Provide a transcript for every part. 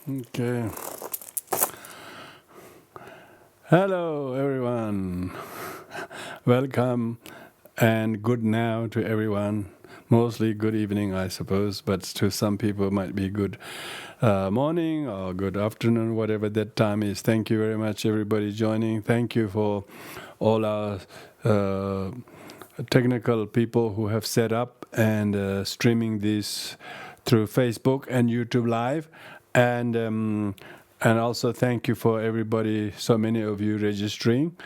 Okay. Hello, everyone. Welcome and good now to everyone. Mostly good evening, I suppose, but to some people it might be good morning or good afternoon, whatever that time is. Thank you very much, everybody joining. Thank you for all our technical people who have set up and streaming this through Facebook and YouTube Live. And also thank you for everybody, so many of you registering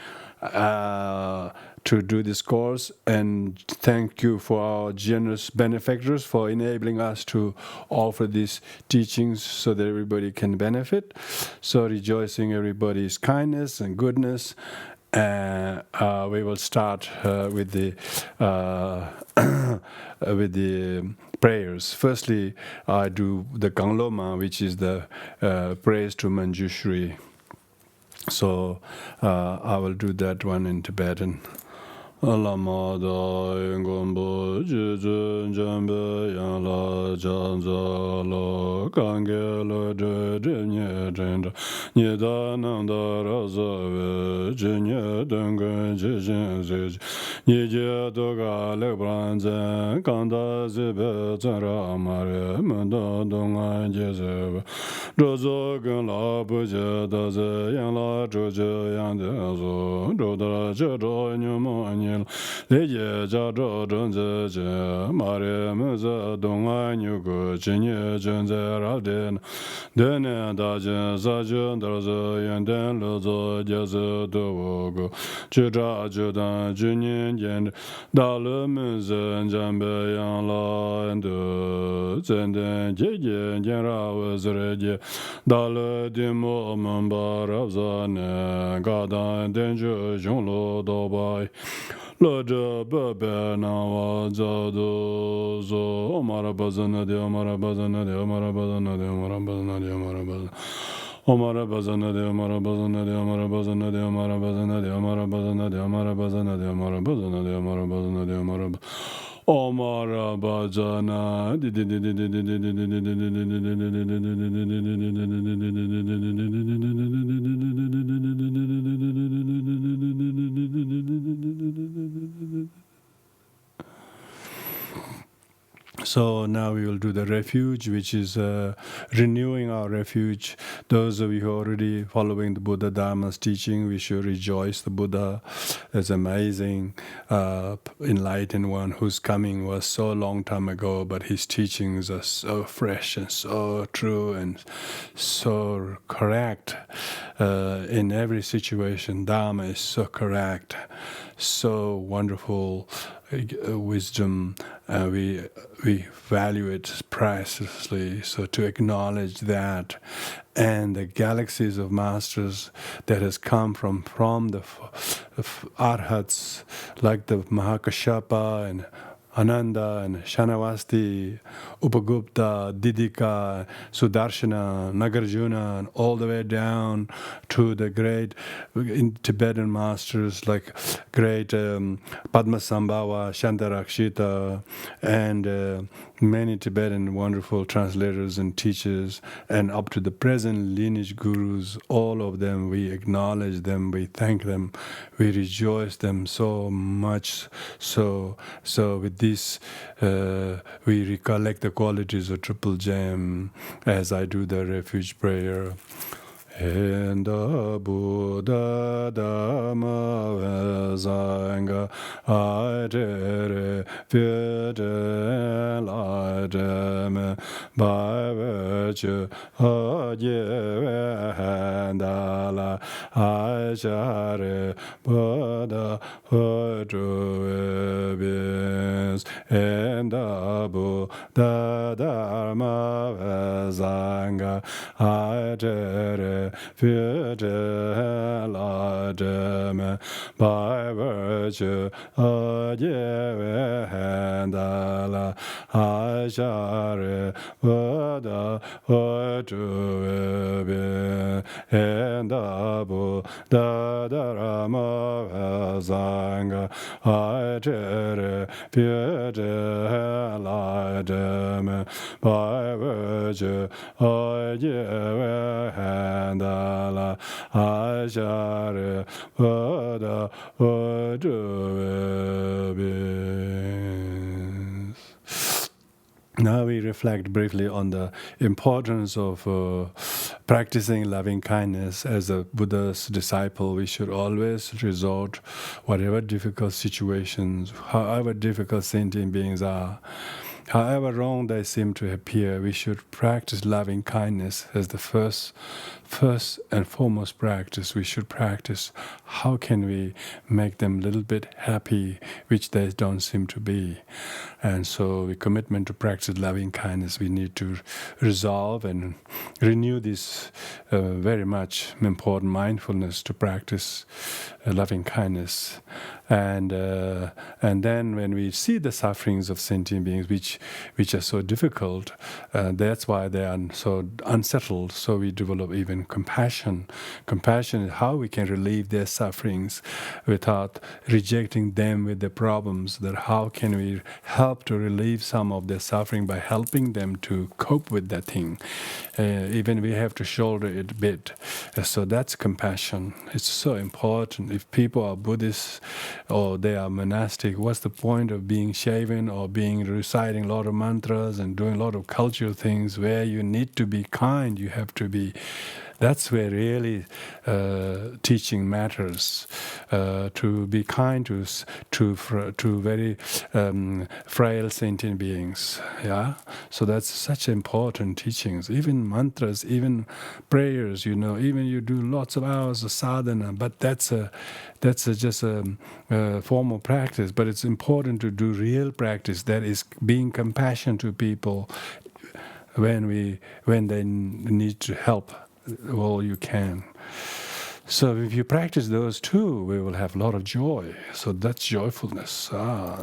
to do this course, and thank you for our generous benefactors for enabling us to offer these teachings so that everybody can benefit. So rejoicing everybody's kindness and goodness. We will start with the with the prayers. Firstly, I do the Gangloma, which is the praise to Manjushri. So I will do that one in Tibetan. Lama Choedak Rinpoche Yala Janza Lo Kange Lo Drenye Drenja Nida Nanda Razave Jinye Dunga Jijin Zij Nije Doga Lebranzen Kanda Zibe Zara Mare Munda Dunga Jezebe Dozo Gun La Buje Daze Yang La Joje Yang Dezo Dodra Jedo Nyumo Leje Jado Donze Mare Muza Donga Nyugo Jinye Junze Raden Dene Dajen Zajun Darza Yanden Lozo Jeze Dogo Jira Judan Junyen Yen Dale Muzen Jambe Yang La Endo Zenden Jeje Jenra Wazreje Dale Dimo Mamba Ravzane Gadan Denjo Junglo Dobai Loja Bebe Nawa Zado Zo Omara Bazana de Omara Bazana de Omara Bazana de Omara Bazana de Omara Bazana Omara Bazana de Omara Bazana de Omara Bazana de Omara Bazana de Omara Bazana de Omara Bazana de Omara Bazana de Omara Bazana de Omara Omara Bazana So now we will do the refuge, which is renewing our refuge. Those of you who are already following the Buddha Dharma's teaching, we should rejoice. The Buddha is amazing, enlightened one whose coming was so long time ago, but his teachings are so fresh and so true and so correct in every situation. Dharma is so correct, so wonderful. Wisdom, we value it pricelessly. So to acknowledge that, and the galaxies of masters that has come from the arhats like the Mahakashapa and Ananda and Shanavasti, Upagupta, Didika, Sudarshana, Nagarjuna, and all the way down to the great Tibetan masters like great Padmasambhava, Shantarakshita, and many Tibetan wonderful translators and teachers, and up to the present lineage gurus, all of them, we acknowledge them, we thank them, we rejoice them so much. So with this, we recollect the qualities of Triple Gem as I do the refuge prayer. And the Buddha Dhamma Sangha Aitere Fyete Laiteme by virtue of Yevendala Aichare Buddha Hotruebis and the Buddha Dharma Sangha Aitere Fyete Laiteme by virtue Chu Aje Handala Ashare Buddha Otu Endabu Dadarama Zanga Ajere Pyeje Lademe by virtue Aje Handala Ashare Buddha Otu. Now we reflect briefly on the importance of practicing loving kindness. As a Buddha's disciple, we should always resort, whatever difficult situations, however difficult sentient beings are, however wrong they seem to appear, we should practice loving kindness as the first and foremost practice. We should practice how can we make them a little bit happy, which they don't seem to be. And so the commitment to practice loving kindness, we need to resolve and renew this very much important mindfulness to practice loving kindness. And then when we see the sufferings of sentient beings, which are so difficult, that's why they are so unsettled. So we develop even compassion. Compassion is how we can relieve their sufferings without rejecting them with their problems. That how can we help to relieve some of their suffering by helping them to cope with that thing. Even we have to shoulder it a bit. So that's compassion. It's so important. If people are Buddhists or they are monastic, what's the point of being shaven or being reciting a lot of mantras and doing a lot of cultural things where you need to be kind? You have to be. That's where really teaching matters. To be kind to very frail sentient beings. Yeah, so that's such important teachings. Even mantras, even prayers. Even you do lots of hours of sadhana, but that's just a formal practice. But it's important to do real practice. That is being compassionate to people when they need to help. All you can. So if you practice those two, we will have a lot of joy. So that's joyfulness.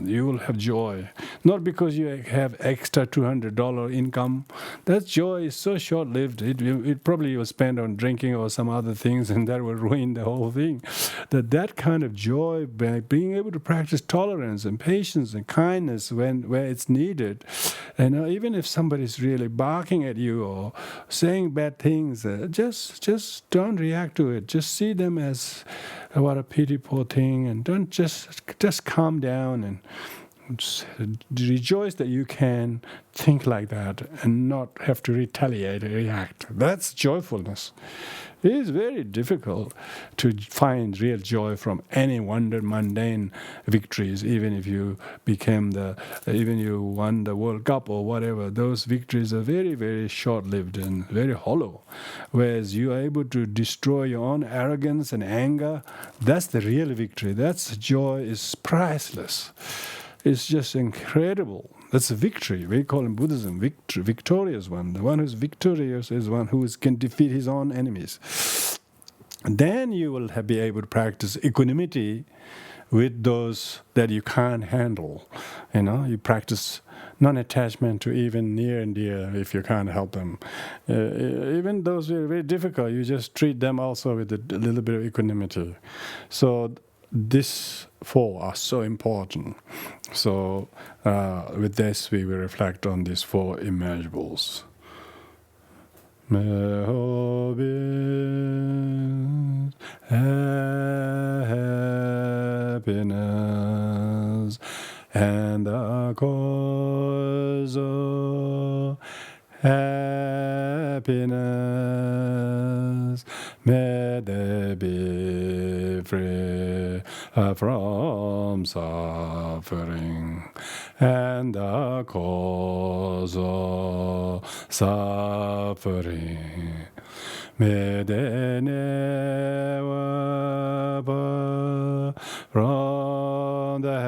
You will have joy. Not because you have extra $200 income. That joy is so short-lived. It probably you will spend on drinking or some other things, and that will ruin the whole thing. That kind of joy, by being able to practice tolerance and patience and kindness where it's needed. And even if somebody's really barking at you or saying bad things, just don't react to it. Just see them as what a pity poor thing, and don't just calm down and rejoice that you can think like that and not have to retaliate or react. That's joyfulness. It is very difficult to find real joy from any mundane victories, even if you even you won the World Cup or whatever. Those victories are very, very short-lived and very hollow. Whereas you are able to destroy your own arrogance and anger, that's the real victory. That's joy is priceless. It's just incredible. That's a victory. We call in Buddhism victorious one. The one who's victorious is one who can defeat his own enemies. Then you will be able to practice equanimity with those that you can't handle. You practice non-attachment to even near and dear if you can't help them. Even those who are very difficult, you just treat them also with a little bit of equanimity. So these four are so important. So with this, we will reflect on these four immeasurables. Happiness and the cause of happiness, may they be free from suffering, and the cause of suffering, may they never part from the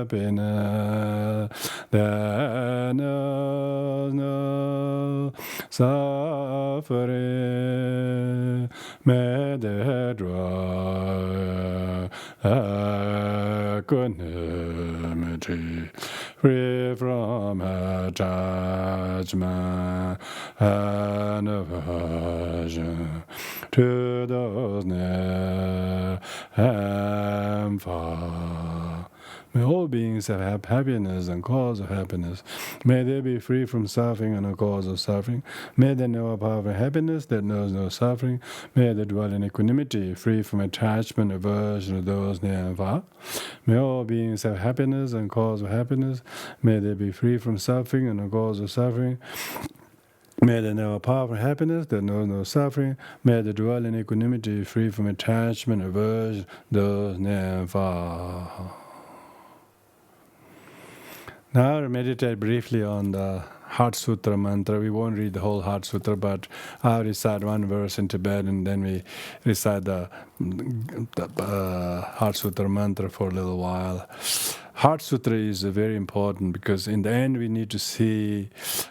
happiness that knows no suffering, may they dwell equanimity, free from attachment and aversion to those near and far. May all beings have happiness and cause of happiness. May they be free from suffering and a cause of suffering. May they know a power of happiness that knows no suffering. May they dwell in equanimity, free from attachment, aversion to those near and far. May all beings have happiness and cause of happiness. May they be free from suffering and a cause of suffering. May they know a power of happiness that knows no suffering. May they dwell in equanimity, free from attachment, aversion to those near and far. Now meditate briefly on the Heart Sutra mantra. We won't read the whole Heart Sutra, but I'll recite one verse in Tibetan, and then we recite the Heart Sutra mantra for a little while. Heart Sutra is very important because in the end we need to see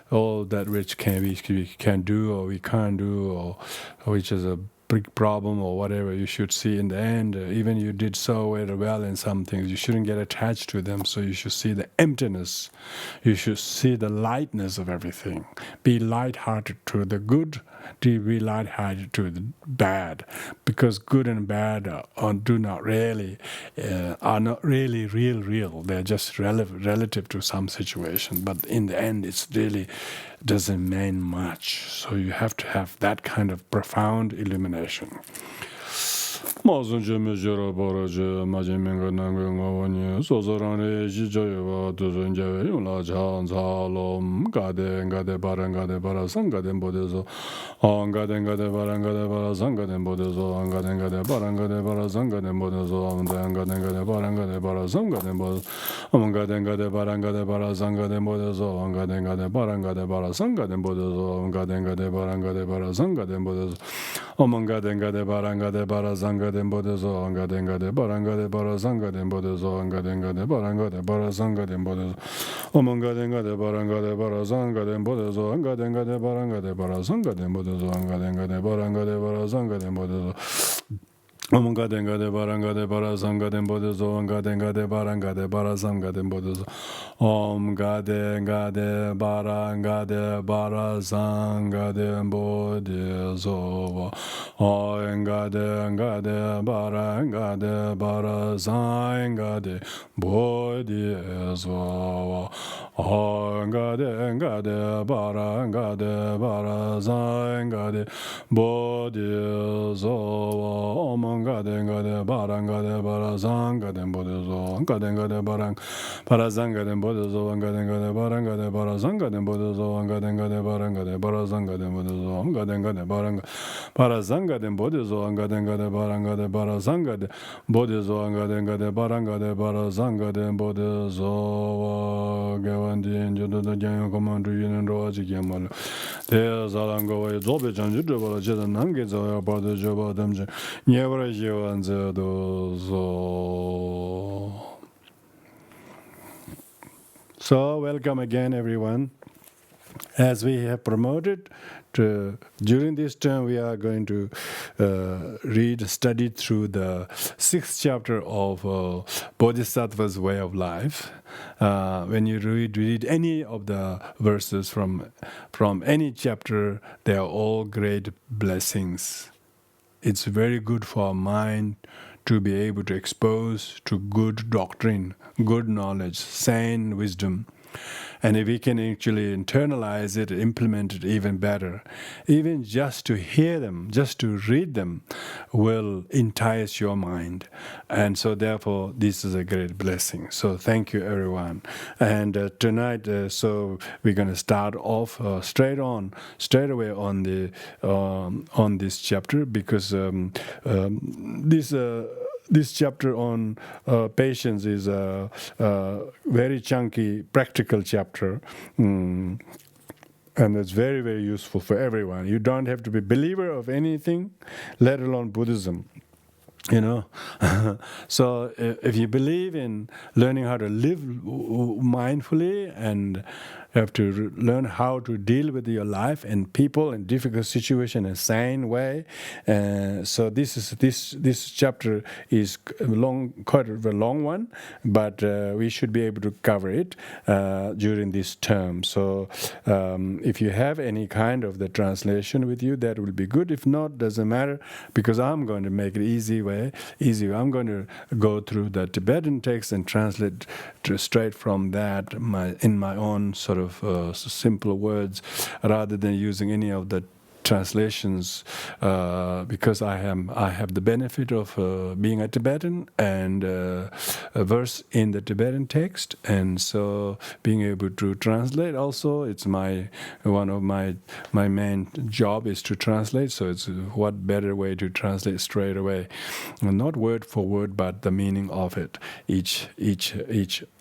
all that which we can do or we can't do, or which is a big problem or whatever. You should see in the end, even you did so very well in some things, you shouldn't get attached to them. So you should see the emptiness. You should see the lightness of everything. Be light-hearted to the good, be light-hearted to the bad, because good and bad are not really real. They're just relative to some situation. But in the end, it's really doesn't mean much. So you have to have that kind of profound illumination. Denbodezo, Anga Denga de Baranga de Barazanga Denbodezo, Anga Denga de Baranga de Barazanga Denbodezo, Omanga Denga de Baranga de Barazanga Denbodezo, Anga Denga de Baranga de Barazanga Denbodezo, Anga Denga de Baranga de Barazanga Denbodezo. Omanga denga de baranga de barazanga de bodezo, anga denga de baranga de barazanga de bodezo. Omga denga de baranga de barazanga de bodezo. Oenga de baranga de barazanga de bodezo. Oenga de baranga de barazanga de bodezo. Omanga denga de baranga de barazanga de bodezo, anga denga de barang barazanga de bodezo, anga denga de baranga de barazanga de bodezo, anga denga de baranga de barazanga de bodezo, anga denga de baranga barazanga de bodezo, anga denga de baranga de barazanga de bodezo, anga denga de baranga de barazanga de bodezo. Gawandi enjodo da janyo command yin roji yamal. There zalango way zobe janju de bala jeda nange zo ba de joba damje. So, welcome again, everyone. As we have promoted, during this term we are going to study through the 6th chapter of Bodhisattva's Way of Life. When you read any of the verses from any chapter, they are all great blessings. It's very good for our mind to be able to expose to good doctrine, good knowledge, sane wisdom. And if we can actually internalize it, implement it even better, even just to hear them, just to read them, will entice your mind. And so therefore, this is a great blessing. So thank you, everyone. And tonight, so we're going to start off straight away on this chapter, because this chapter on patience is a very chunky, practical chapter. And it's very, very useful for everyone. You don't have to be a believer of anything, let alone Buddhism. So if you believe in learning how to live mindfully and You have to learn how to deal with your life and people in difficult situation in a sane way. So this chapter is quite a long one, but we should be able to cover it during this term. So if you have any kind of the translation with you, that will be good. If not, doesn't matter, because I'm going to make it easy. I'm going to go through the Tibetan text and translate straight from that in my own sort of simple words, rather than using any of the translations, because I have the benefit of being a Tibetan and a verse in the Tibetan text, and so being able to translate also, it's one of my main job is to translate. So it's what better way to translate straight away, not word for word, but the meaning of it, each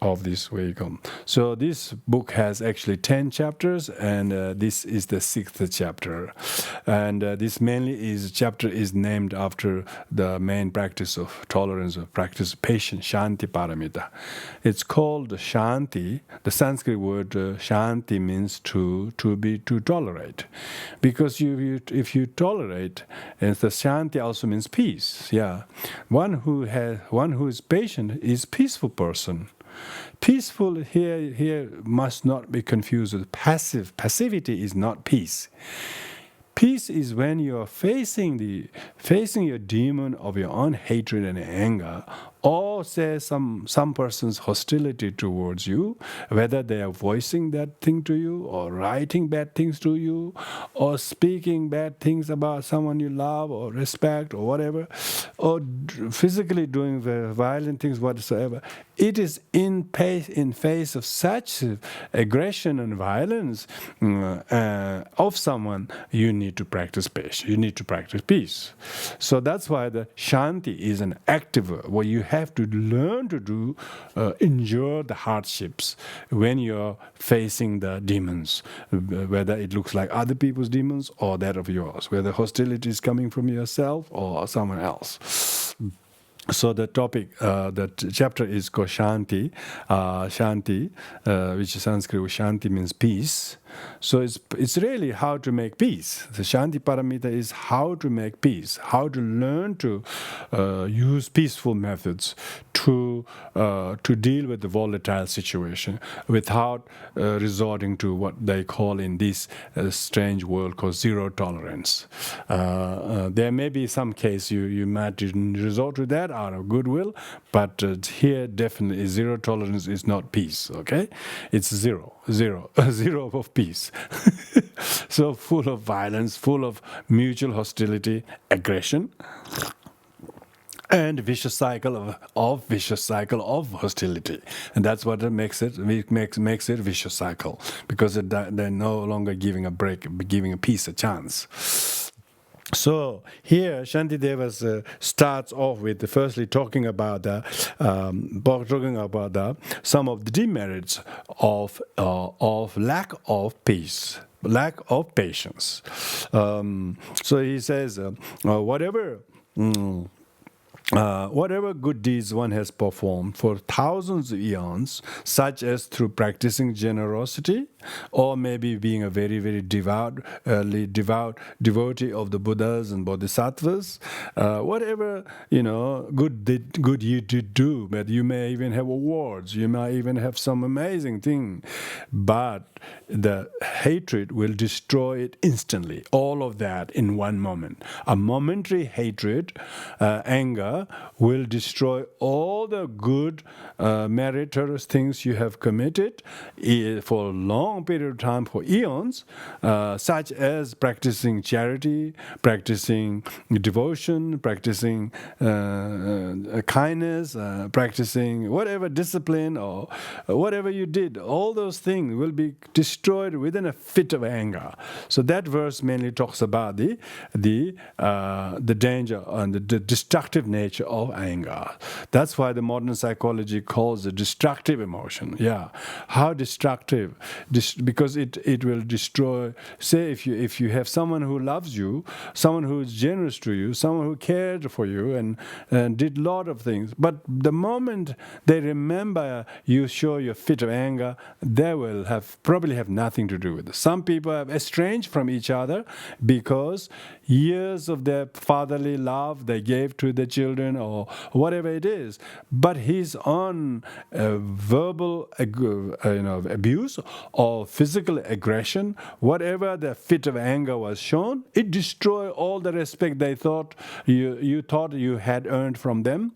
of this vehicle. So this book has actually 10 chapters, and this is the 6th chapter. And this chapter is named after the main practice of tolerance, of practice of patience, Shanti Paramita. It's called Shanti. The Sanskrit word Shanti means to tolerate, because if you tolerate, and the Shanti also means peace. Yeah, one who is patient is peaceful person. Peaceful here must not be confused with passive. Passivity is not peace. Peace is when you are facing your demon of your own hatred and anger, or say some person's hostility towards you, whether they are voicing that thing to you, or writing bad things to you, or speaking bad things about someone you love or respect or whatever, or physically doing violent things whatsoever. It is in face of such aggression and violence of someone, you need to practice patience. You need to practice peace. So that's why the Shanti is an active verb, where you have to learn to do, endure the hardships when you're facing the demons, whether it looks like other people's demons or that of yours, whether hostility is coming from yourself or someone else. So the topic, that chapter is called Shanti. Shanti, which is Sanskrit, Shanti means peace. So it's really how to make peace. The Shanti Paramita is how to make peace, how to learn to use peaceful methods to deal with the volatile situation without resorting to what they call in this strange world called zero tolerance. There may be some case you might resort to that out of goodwill, but here definitely zero tolerance is not peace. Okay, it's zero of peace. So full of violence, full of mutual hostility, aggression, and vicious cycle of hostility, and that's what makes it vicious cycle, because they're no longer giving a break, giving a peace a chance. So here, Shantideva starts off with firstly talking about some of the demerits of lack of peace, lack of patience. So he says, whatever good deeds one has performed for thousands of eons, such as through practicing generosity, or maybe being a very, very devout devotee of the Buddhas and Bodhisattvas, whatever good you did do, but you may even have awards, you may even have some amazing thing, but the hatred will destroy it instantly. All of that in one moment. A momentary hatred, anger, will destroy all the good meritorious things you have committed for a long period of time, for eons, such as practicing charity, practicing devotion, practicing kindness, practicing whatever discipline or whatever you did. All those things will be destroyed within a fit of anger. So that verse mainly talks about the danger and the destructive nature nature of anger. That's why the modern psychology calls it destructive emotion. Yeah, how destructive? Because it will destroy. Say if you have someone who loves you, someone who is generous to you, someone who cared for you and did a lot of things, but the moment they remember you show your fit of anger, they will probably have nothing to do with it. Some people have estranged from each other because years of their fatherly love they gave to the children or whatever it is, but he's on verbal abuse or physical aggression, whatever the fit of anger was shown, it destroyed all the respect they thought you thought you had earned from them.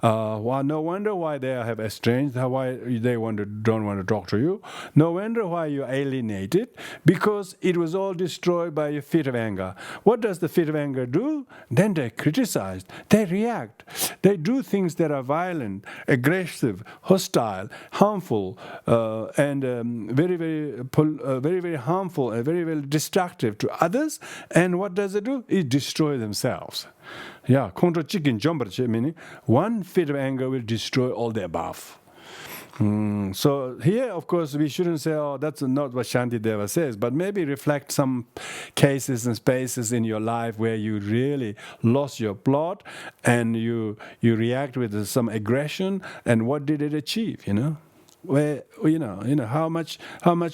Well, no wonder why they have estranged, why they don't want to talk to you. No wonder why you're alienated, because it was all destroyed by a fit of anger. What does the fit of anger do? Then they criticize, they react, they do things that are violent, aggressive, hostile, harmful, and very, very harmful and very, very destructive to others. And what does it do? It destroys themselves. Yeah, meaning one fit of anger will destroy all the above. So here, of course, we shouldn't say, oh, that's not what Shantideva says, but maybe reflect some cases and spaces in your life where you really lost your plot and you react with some aggression, and what did it achieve, Where how much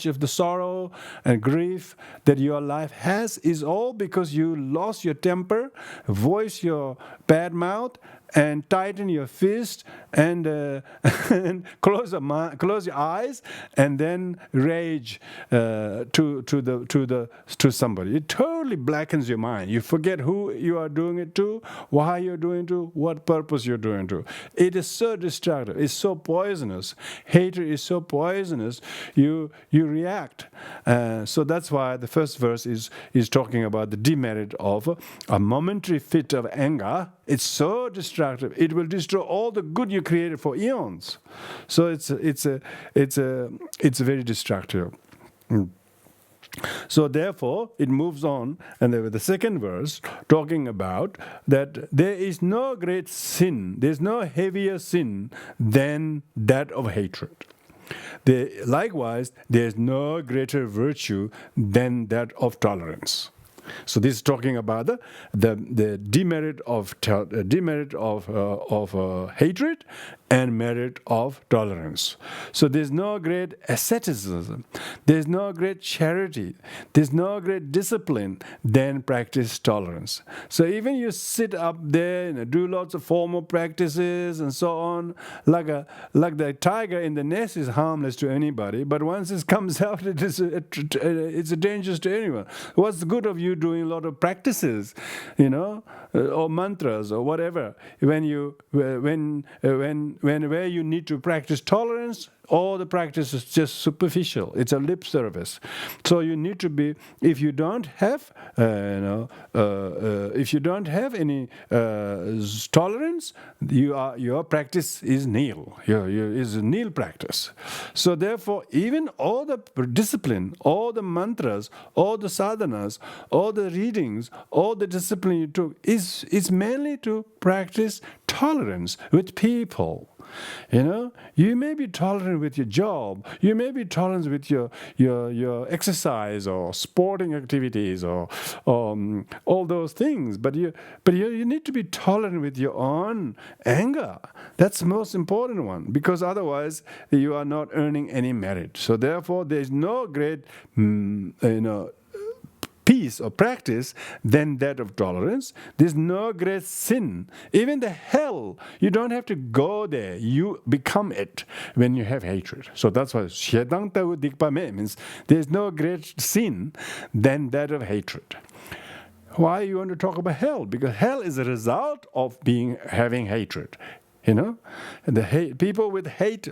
of the sorrow and grief that your life has is all because you lost your temper, voice your bad mouth, and tighten your fist and, and close your eyes and then rage to somebody. It totally blackens your mind. You forget who you are doing it to, why you're doing it to, what purpose you're doing it to. It is so destructive. It's so poisonous. Hatred is so poisonous. You react. So that's why the first verse is talking about the demerit of a momentary fit of anger. It's so destructive. It will destroy all the good you created for eons. So it's very destructive. So therefore, it moves on, and there was the second verse talking about that there is no great sin, there's no heavier sin than that of hatred. Likewise, there's no greater virtue than that of tolerance. So this is talking about the demerit of hatred and merit of tolerance. So there's no great asceticism, there's no great charity, there's no great discipline than practice tolerance. So even you sit up there and do lots of formal practices and so on, like the tiger in the nest is harmless to anybody, but once it comes out, it's dangerous to anyone. What's the good of you doing a lot of practices, or mantras or whatever, when where you need to practice tolerance, all the practice is just superficial. It's a lip service. So you need to be, if you don't have any tolerance, your practice is nil. Is a nil practice. So therefore, even all the discipline, all the mantras, all the sadhanas, all the readings, all the discipline you took is mainly to practice tolerance with people. You may be tolerant with your job, you may be tolerant with your exercise or sporting activities or all those things, but you need to be tolerant with your own anger. That's the most important one, because otherwise you are not earning any merit. So therefore, there is no great peace or practice than that of tolerance. There's no great sin. Even the hell, you don't have to go there. You become it when you have hatred. So that's why Shedangta Udikpame means there's no great sin than that of hatred. Why you want to talk about hell? Because hell is a result of having hatred. People with hate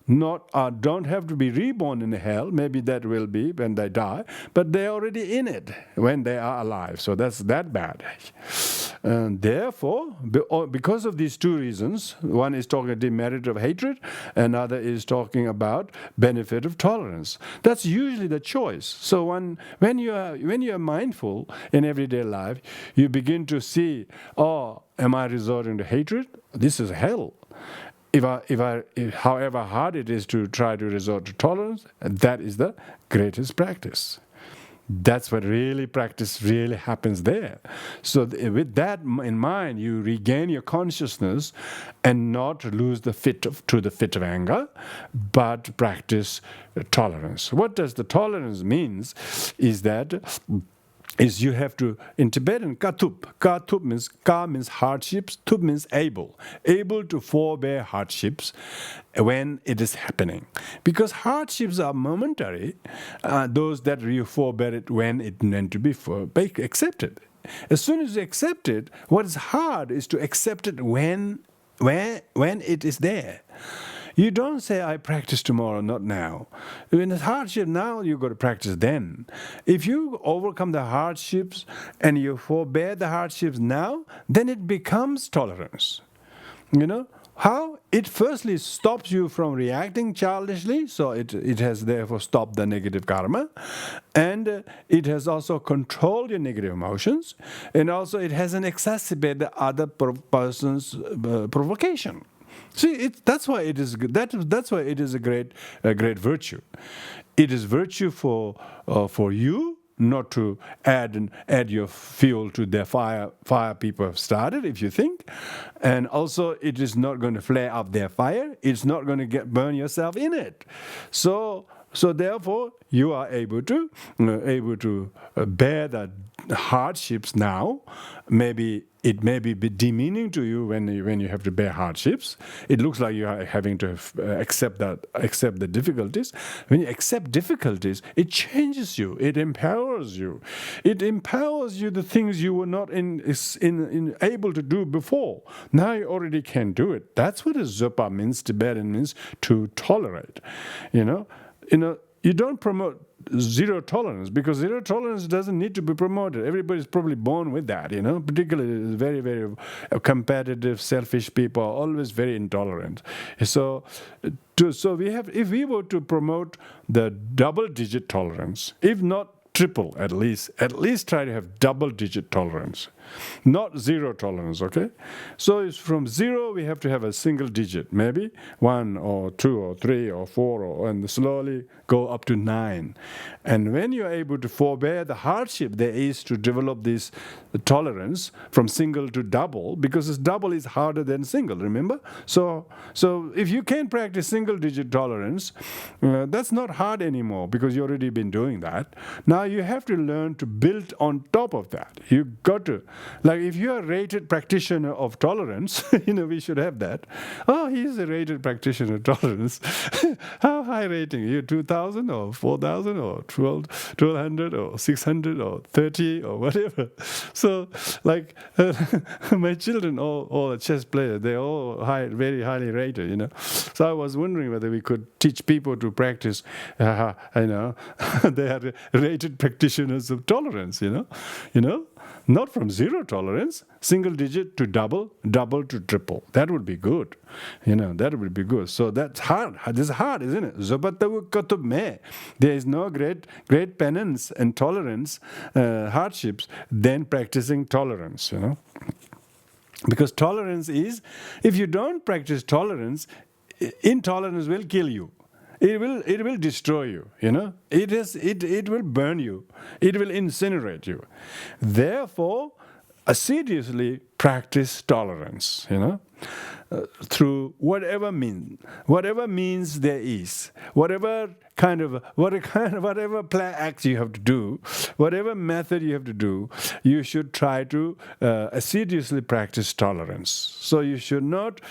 don't have to be reborn in hell. Maybe that will be when they die, but they're already in it when they are alive. So that's that bad. Therefore, because of these two reasons, one is talking about demerit of hatred, another is talking about benefit of tolerance. That's usually the choice. So when you are mindful in everyday life, you begin to see, oh, am I resorting to hatred? This is hell. If however hard it is to try to resort to tolerance, that is the greatest practice. That's what practice really happens there. So with that in mind, you regain your consciousness and not lose the fit of anger, but practice tolerance. What does the tolerance means is you have to, in Tibetan, katup means, ka means hardships, tup means able to forbear hardships when it is happening. Because hardships are momentary, those that you forbear it when it meant to be accepted. As soon as you accept it, what is hard is to accept it when it is there. You don't say, I practice tomorrow, not now. When it's hardship now, you've got to practice then. If you overcome the hardships and you forbear the hardships now, then it becomes tolerance. You know? How? It firstly stops you from reacting childishly, so it has therefore stopped the negative karma, and it has also controlled your negative emotions, and also it hasn't exacerbated the other person's provocation. See, that's why it is that's why it is a great virtue. It is virtue for you not to add your fuel to their fire people have started, if you think, and also it is not going to flare up their fire. It's not going to burn yourself in it. So therefore, you are able to bear the hardships now. Maybe it may be demeaning to you when you have to bear hardships. It looks like you are having to accept the difficulties. When you accept difficulties, it changes you. It empowers you. It empowers you the things you were not able to do before. Now you already can do it. That's what a zopa means. Tibetan means to tolerate. You don't promote zero tolerance, because zero tolerance doesn't need to be promoted. Everybody's probably born with that, particularly very, very competitive, selfish people are always very intolerant. So we have, if we were to promote the double-digit tolerance, if not triple, at least try to have double-digit tolerance, not zero tolerance, okay? So it's from zero, we have to have a single digit, maybe 1 or 2 or 3 or 4, and slowly go up to 9. And when you're able to forbear the hardship there is to develop this tolerance from single to double, because this double is harder than single, remember? So if you can practice single-digit tolerance, that's not hard anymore, because you've already been doing that. Now you have to learn to build on top of that. You got to, like if you're a rated practitioner of tolerance, we should have that. Oh, he's a rated practitioner of tolerance. How high rating? You 2,000 or 4,000 or 1,200 or 600 or 30 or whatever. So like my children, all chess players, they're all very highly rated, So I was wondering whether we could teach people to practice, they are rated practitioners of tolerance, not from zero tolerance, single digit to double to triple. That would be good. That would be good. So that's hard. This is hard, isn't it? There is no great penance and tolerance, hardships, than practicing tolerance, Because tolerance is, if you don't practice tolerance, intolerance will kill you. It will destroy you, It will burn you. It will incinerate you. Therefore, assiduously practice tolerance, through whatever means there is, whatever acts you have to do, whatever method you have to do, you should try to assiduously practice tolerance. So you should not,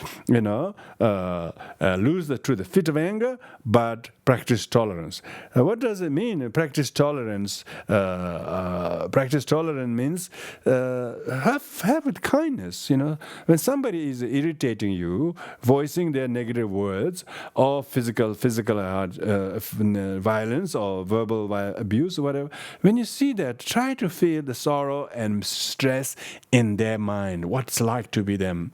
lose to the fit of anger, but practice tolerance. What does it mean? Practice tolerance. Practice tolerance means have it kindness. When somebody is irritating you, voicing their negative words, or physical violence or verbal abuse or whatever, when you see that, try to feel the sorrow and stress in their mind, what it's like to be them.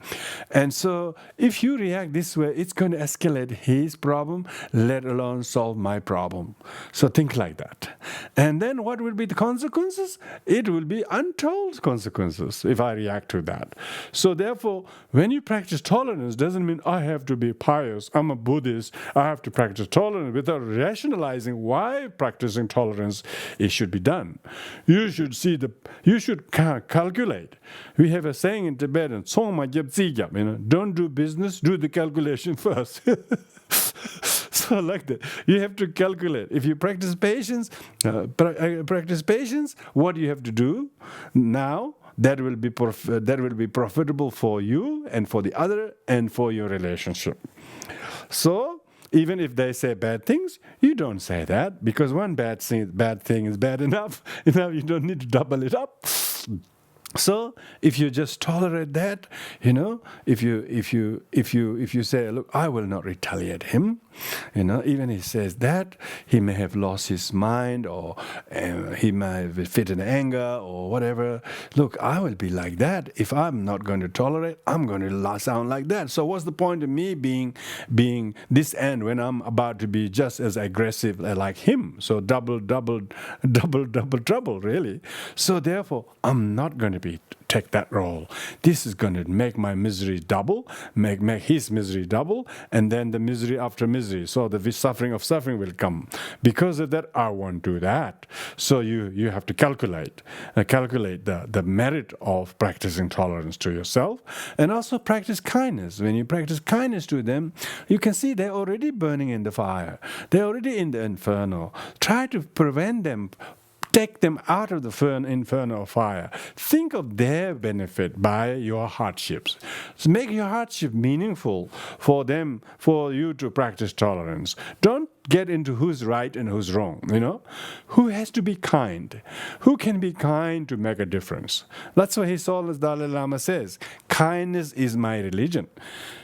And so if you react this way, it's going to escalate his problem, let alone solve my problem. So think like that. And then what will be the consequences? It will be untold consequences if I react to that. So therefore, when you practice tolerance, doesn't mean I have to be pious, I'm a Buddhist, I have to practice tolerance without rationalizing why practicing tolerance it should be done. You should calculate. We have a saying in Tibetan, don't do business, do the calculation first. So like that, you have to calculate. If you practice patience, what you have to do now, that will be profitable for you and for the other and for your relationship. So even if they say bad things, you don't say that, because one bad thing is bad enough. You don't need to double it up. So if you just tolerate that, if you say, look, I will not retaliate him, even he says that, he may have lost his mind, or he may have fit in anger or whatever. Look, I will be like that. If I'm not going to tolerate, I'm going to sound like that. So what's the point of me being this end when I'm about to be just as aggressive like him? So double trouble, really. So therefore, I'm not going to take that role. This is going to make my misery double, make his misery double, and then the misery after misery. So the suffering will come. Because of that, I won't do that. So you have to calculate the merit of practicing tolerance to yourself, and also practice kindness. When you practice kindness to them, you can see they're already burning in the fire. They're already in the inferno. Try to prevent them. Take them out of the inferno fire. Think of their benefit by your hardships. So make your hardship meaningful for them, for you to practice tolerance. Don't get into who's right and who's wrong, Who has to be kind? Who can be kind to make a difference? That's what His Holiness Dalai Lama says. Kindness is my religion.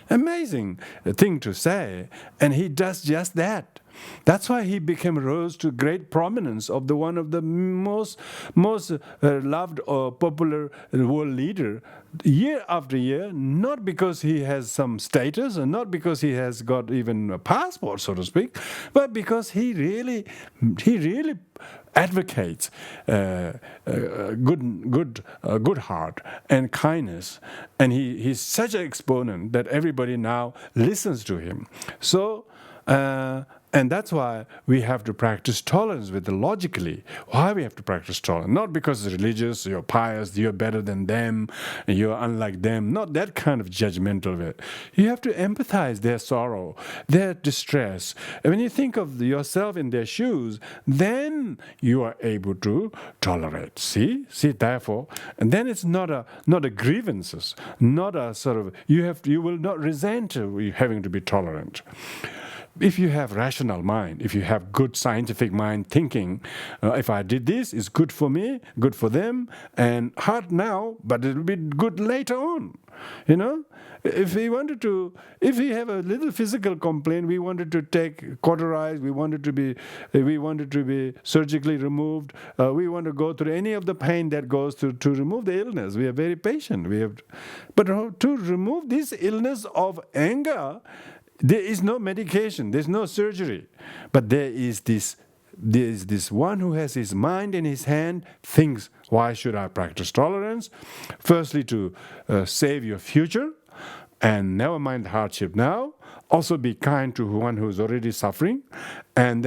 Amazing thing to say. And he does just that. That's why he rose to great prominence of one of the most loved or popular world leader year after year, not because he has some status and not because he has got even a passport, so to speak, but because he really advocates good heart and kindness, and he's such an exponent that everybody now listens to him. So. And that's why we have to practice tolerance logically. Why we have to practice tolerance? Not because it's religious, you're pious, you're better than them, you're unlike them. Not that kind of judgmental way. You have to empathize their sorrow, their distress. And when you think of yourself in their shoes, then you are able to tolerate. See, therefore, and then it's not a grievances, not a sort of you will not resent having to be tolerant. If you have rational mind, if you have good scientific mind thinking, if I did this, it's good for me, good for them, and hard now, but it will be good later on. If we have a little physical complaint, we wanted to take cauterized, we wanted to be surgically removed, we want to go through any of the pain that goes to remove the illness. We are very patient. But to remove this illness of anger, there is no medication, there's no surgery, but there is this one who has his mind in his hand, thinks, why should I practice tolerance? Firstly, to save your future, and never mind the hardship now. Also be kind to one who's already suffering, and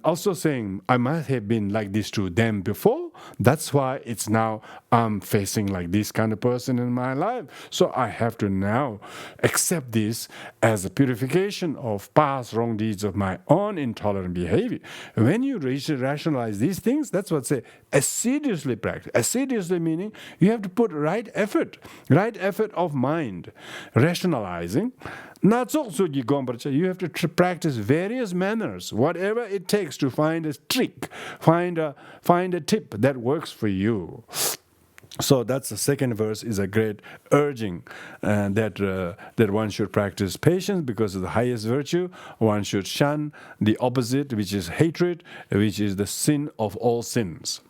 also saying, I might have been like this to them before. That's why it's now I'm facing like this kind of person in my life. So I have to now accept this as a purification of past wrong deeds of my own intolerant behavior. When you rationalize these things, that's what say assiduously practice. Assiduously meaning you have to put right effort of mind, rationalizing. You have to practice various manners, whatever it takes to find a trick, find a tip that works for you. So that's the second verse is a great urging that one should practice patience because of the highest virtue. One should shun the opposite, which is hatred, which is the sin of all sins.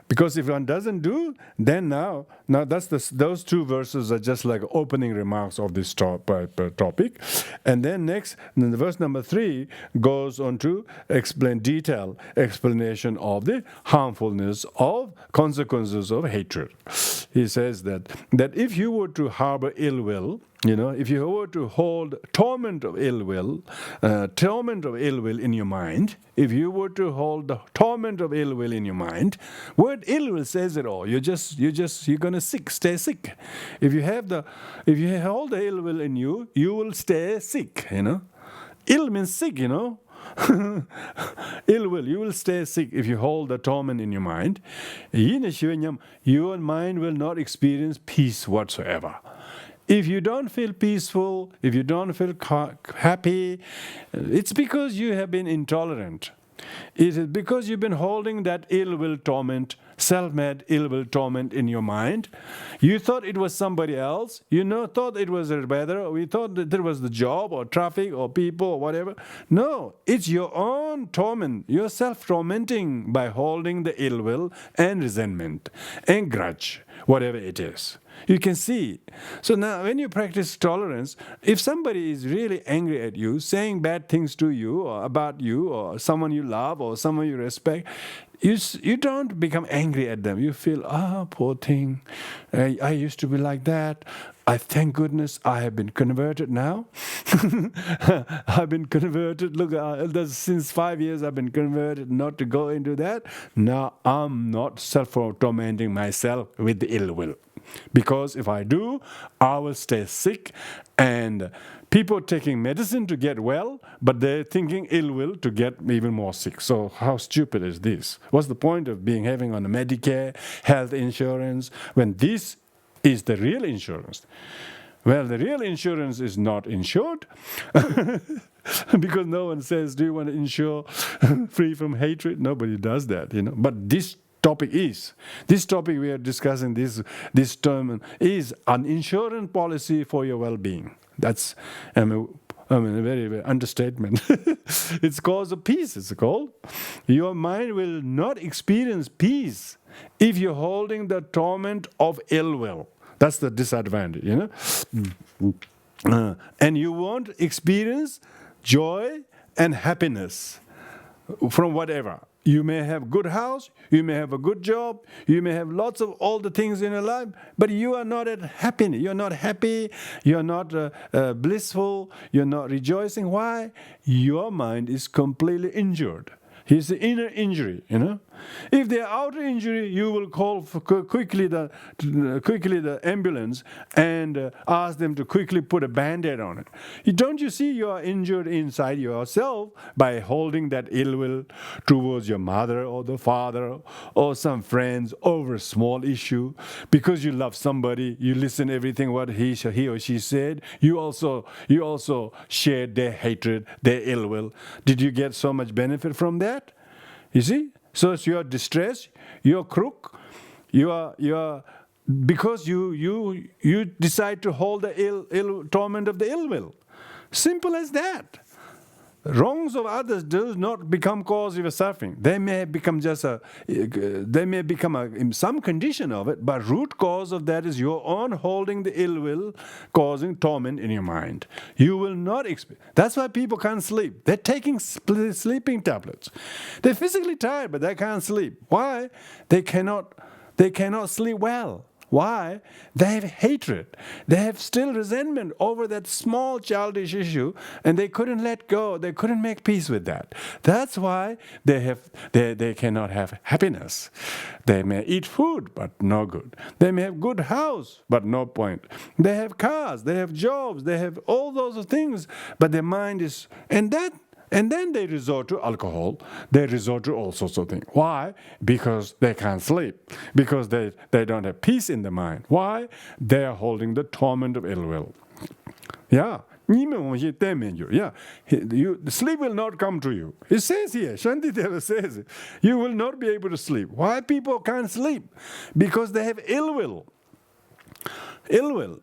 Because if one doesn't do, then now those two verses are just like opening remarks of this topic. And then next, then the verse number 3 goes on to explain detailed explanation of the harmfulness of consequences of hatred. He says that if you were to harbor ill will, if you were to hold torment of ill will in your mind, if you were to hold the torment of ill will in your mind, word ill will says it all. You're gonna stay sick. If you hold the ill will in you, you will stay sick. Ill means sick. Ill will, you will stay sick if you hold the torment in your mind. Your mind will not experience peace whatsoever. If you don't feel peaceful, if you don't feel happy, it's because you have been intolerant. It is because you've been holding that ill will torment, self-made ill will torment in your mind. You thought it was somebody else. Thought it was the weather. We thought that it was the job or traffic or people or whatever. No, it's your own torment. You're self-tormenting by holding the ill will and resentment and grudge, whatever it is. You can see. So now when you practice tolerance, if somebody is really angry at you, saying bad things to you or about you or someone you love or someone you respect, you don't become angry at them. You feel, poor thing. I used to be like that. I thank goodness I have been converted now. I've been converted. Look, since 5 years I've been converted not to go into that. Now I'm not self-tormenting myself with the ill will. Because if I do, I will stay sick, and people taking medicine to get well, but they're thinking ill will to get even more sick. So how stupid is this? What's the point of having on a Medicare, health insurance, when this is the real insurance? Well, the real insurance is not insured because no one says, do you want to insure free from hatred? Nobody does that, But this topic we are discussing, this term is an insurance policy for your well-being. That's a very, very understatement. It's cause of peace, it's called. Your mind will not experience peace if you're holding the torment of ill will. That's the disadvantage, and you won't experience joy and happiness from whatever. You may have good house, you may have a good job, you may have lots of all the things in your life, but you are not happy. You're not happy, you're not blissful, you're not rejoicing. Why? Your mind is completely injured. It's the inner injury, If the outer injury, you will call for quickly the ambulance and ask them to quickly put a Band-Aid on it. Don't you see you are injured inside yourself by holding that ill will towards your mother or the father or some friends over a small issue? Because you love somebody, you listen everything what he or she said. You also shared their hatred, their ill will. Did you get so much benefit from that? You see? So you're distressed, you're crook, you are because you decide to hold the ill torment of the ill will. Simple as that. Wrongs of others do not become cause of your suffering. They may become some condition of it, but root cause of that is your own holding the ill will, causing torment in your mind. You will not experience. That's why people can't sleep. They're taking sleeping tablets. They're physically tired, but they can't sleep. Why? They cannot sleep well. Why? They have hatred. They have still resentment over that small childish issue, and they couldn't let go. They couldn't make peace with that. That's why they cannot have happiness. They may eat food, but no good. They may have good house, but no point. They have cars, they have jobs, they have all those things, but their mind is, and then they resort to alcohol. They resort to all sorts of things. Why? Because they can't sleep. Because they don't have peace in the mind. Why? They are holding the torment of ill will. Yeah. Yeah, the sleep will not come to you. It says here, Shantideva says, you will not be able to sleep. Why people can't sleep? Because they have ill will. Ill will.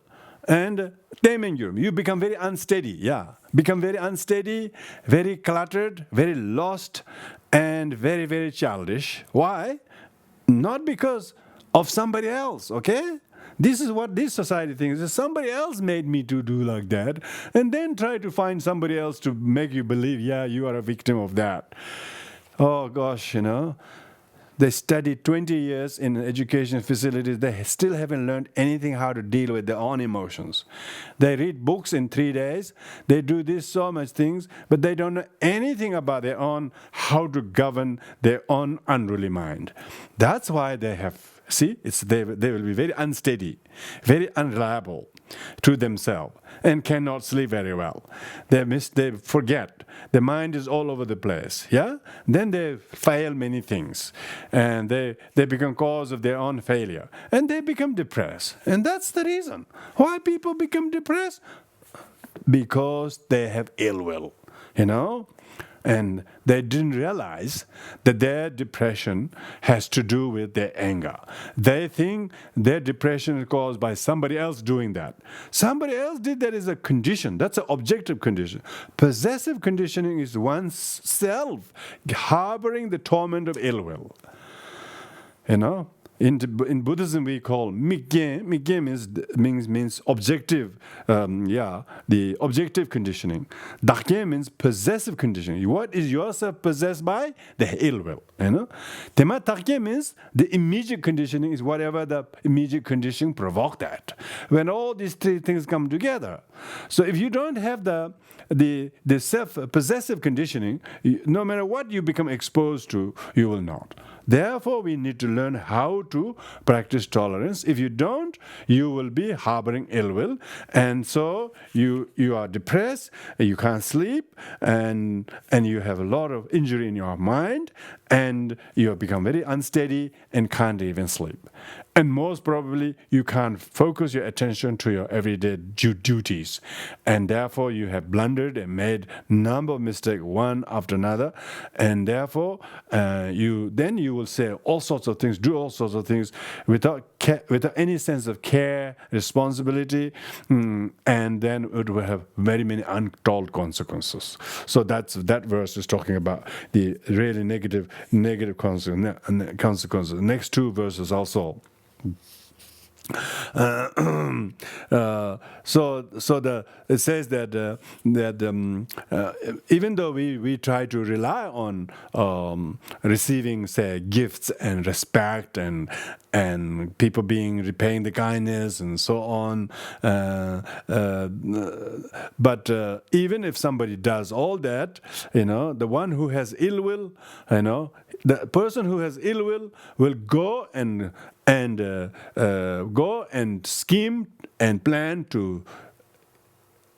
And temengyur, you become very unsteady. Become very unsteady, very cluttered, very lost, and very, very childish. Why? Not because of somebody else, okay? This is what this society thinks. Somebody else made me to do like that, and then try to find somebody else to make you believe, you are a victim of that. Oh gosh, They studied 20 years in education facilities. They still haven't learned anything how to deal with their own emotions. They read books in 3 days. They do this so much things, but they don't know anything about their own, how to govern their own unruly mind. That's why they have, they will be very unsteady, very unreliable to themselves, and cannot sleep very well. They forget. The mind is all over the place. Then they fail many things, and they become cause of their own failure, and they become depressed. And that's the reason why people become depressed, because they have ill will, And they didn't realize that their depression has to do with their anger. They think their depression is caused by somebody else doing that. Somebody else did that is a condition. That's an objective condition. Possessive conditioning is oneself harboring the torment of ill will. In Buddhism, we call Mikye. Mikye means objective, the objective conditioning. Dakye means possessive conditioning. What is yourself possessed by? The ill will. Tema Takye means the immediate conditioning is whatever the immediate conditioning provoked that. When all these three things come together. So if you don't have the self-possessive conditioning, no matter what you become exposed to, you will not. Therefore, we need to learn how to practice tolerance. If you don't, you will be harboring ill will, and so you are depressed, you can't sleep, and you have a lot of injury in your mind, and you have become very unsteady and can't even sleep. And most probably, you can't focus your attention to your everyday duties. And therefore, you have blundered and made a number of mistakes, one after another. And therefore, you will say all sorts of things, do all sorts of things without any sense of care, responsibility, and then it will have very many untold consequences. So that verse is talking about the really negative consequences. Next two verses also. It says that even though we try to rely on receiving, say, gifts and respect and people repaying the kindness and so on, but even if somebody does all that, the one who has ill will, the person who has ill will go and scheme and plan to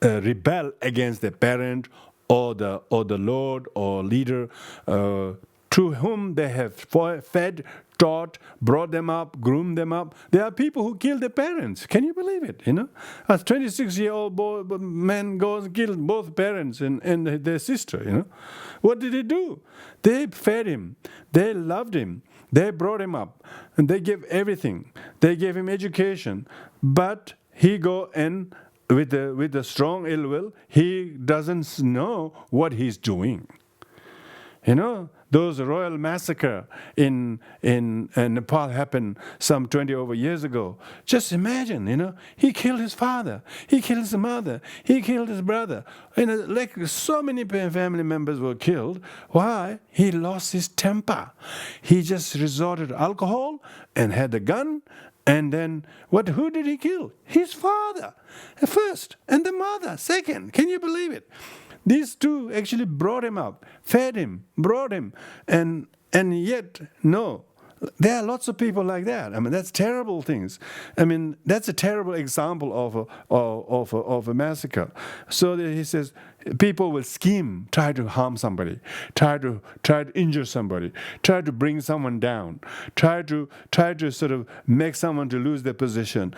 rebel against the parent or the Lord or leader to whom they have fed, taught, brought them up, groomed them up. There are people who kill their parents. Can you believe it? A 26-year-old man goes and kills both parents and their sister. What did he do? They fed him. They loved him. They brought him up, and they gave everything. They gave him education, but he go and with a strong ill will, he doesn't know what he's doing. Those royal massacre in Nepal happened some 20 over years ago. Just imagine, he killed his father, he killed his mother, he killed his brother. Like so many family members were killed. Why? He lost his temper. He just resorted to alcohol and had a gun. And then, who did he kill? His father first, and the mother second. Can you believe it? These two actually brought him up, fed him, brought him, and yet, no, There are lots of people like that. I mean, that's terrible things. I mean, that's a terrible example of a massacre. So that he says people will scheme, try to harm somebody, try to injure somebody, try to bring someone down, try to sort of make someone to lose their position.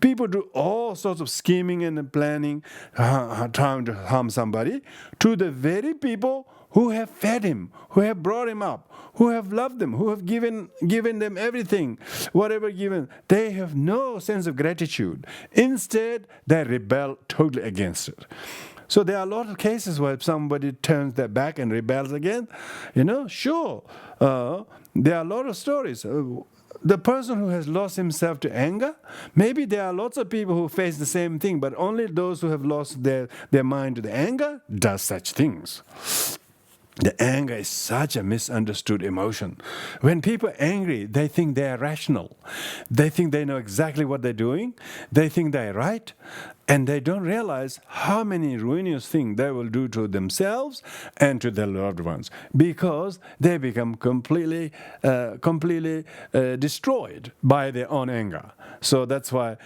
People do all sorts of scheming and planning, trying to harm somebody, to the very people who have fed him, who have brought him up, who have loved them, who have given them everything, whatever given. They have no sense of gratitude. Instead, they rebel totally against it. So there are a lot of cases where somebody turns their back and rebels again. Sure. There are a lot of stories. The person who has lost himself to anger, maybe there are lots of people who face the same thing, but only those who have lost their mind to the anger does such things. The anger is such a misunderstood emotion. When people are angry, they think they are rational. They think they know exactly what they're doing. They think they're right. And they don't realize how many ruinous things they will do to themselves and to their loved ones, because they become completely destroyed by their own anger. So that's why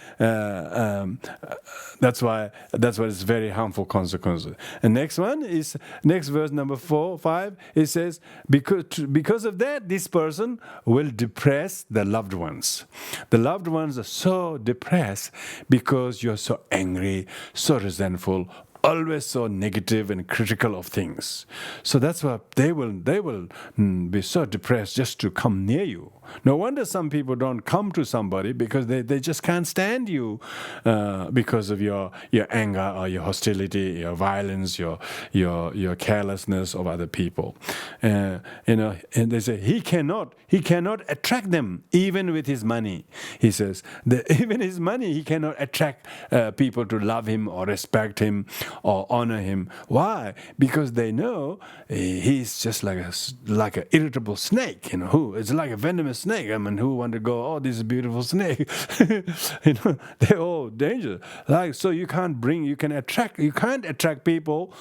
it's very harmful consequences. And next verse number 5. It says, because of that, this person will depress the loved ones. The loved ones are so depressed because you're so angry, so resentful, always so negative and critical of things. So that's why they will be so depressed just to come near you. No wonder some people don't come to somebody, because they just can't stand you because of your anger or your hostility, your violence, your carelessness of other people. And they say he cannot attract them even with his money. He says even his money, he cannot attract people to love him or respect him or honor him. Why? Because they know he's just like an irritable snake. Who? It's like a venomous snake. I mean, who want to go? Oh, this is a beautiful snake. They're all dangerous. So you can't attract people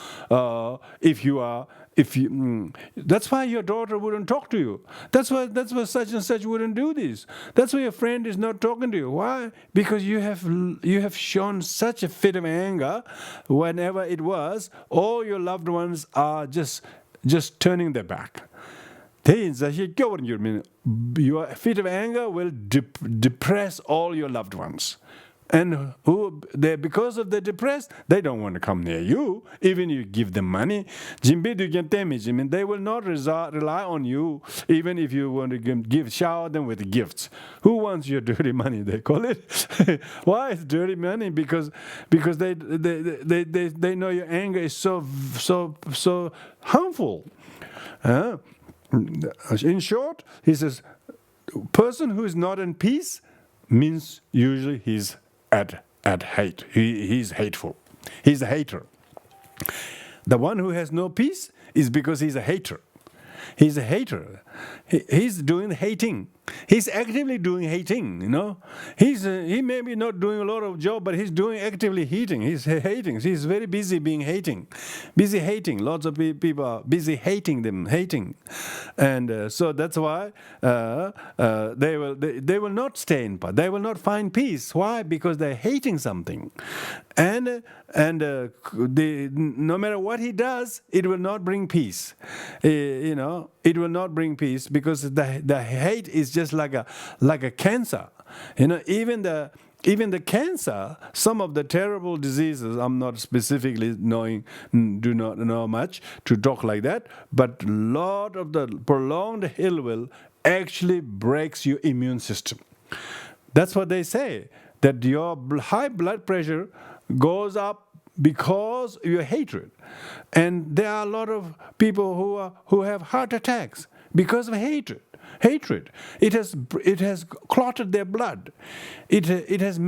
that's why your daughter wouldn't talk to you. That's why such and such wouldn't do this. That's why your friend is not talking to you. Why? Because you have shown such a fit of anger whenever it was. All your loved ones are just turning their back. Your fit of anger will depress all your loved ones. And because of the depressed, they don't want to come near you, even you give them money. They will not rely on you, even if you want to shower them with gifts. Who wants your dirty money? They call it. Why is dirty money? Because they know your anger is so harmful. In short, he says, person who is not in peace means usually he's at hate. He's hateful. He's a hater. The one who has no peace is because he's a hater. He's a hater. He's doing hating. He's actively doing hating, He may be not doing a lot of job, but he's doing actively hating. He's hating. He's very busy being hating. Busy hating. Lots of people are busy hating them, hating. And so that's why they will not stay in peace. They will not find peace. Why? Because they're hating something. And no matter what he does, it will not bring peace. It will not bring peace, because the hate is just like a cancer. Even the cancer, some of the terrible diseases, I'm not specifically do not know much to talk like that, but a lot of the prolonged ill will actually breaks your immune system. That's what they say, that your high blood pressure goes up because of your hatred. And there are a lot of people who have heart attacks because of hatred. It has clotted their blood. It has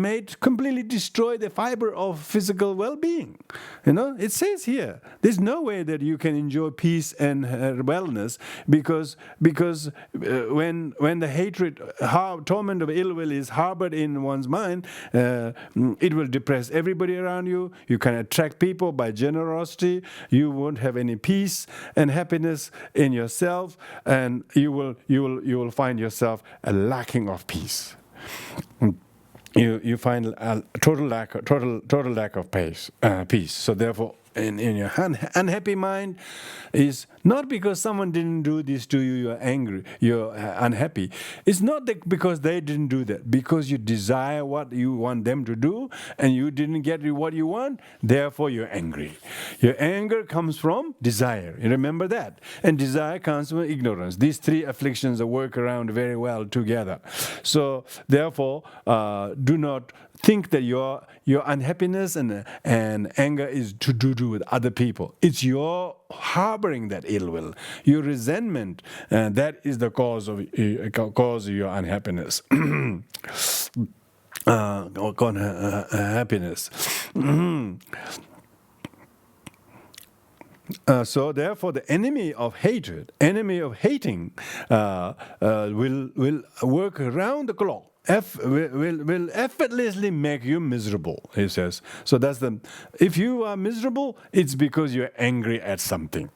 completely destroyed the fiber of physical well-being. It says here, there's no way that you can enjoy peace and wellness, because when the hatred, torment of ill will is harbored in one's mind, it will depress everybody around you. You can attract people by generosity. You won't have any peace and happiness in yourself, and you will you will find yourself a lacking of peace. You find a total lack of peace. So therefore, in your unhappy mind is not because someone didn't do this to you, you're angry, you're unhappy. It's not because they didn't do that, because you desire what you want them to do and you didn't get what you want, therefore you're angry. Your anger comes from desire. You remember that? And desire comes from ignorance. These three afflictions work around very well together. So therefore, do not think that your unhappiness and anger is to do with other people. It's your harboring that ill will, your resentment, that is the cause of your unhappiness. Happiness. So therefore, the enemy of hatred, enemy of hating, will work around the clock. Will effortlessly make you miserable, he says. So if you are miserable, it's because you're angry at something.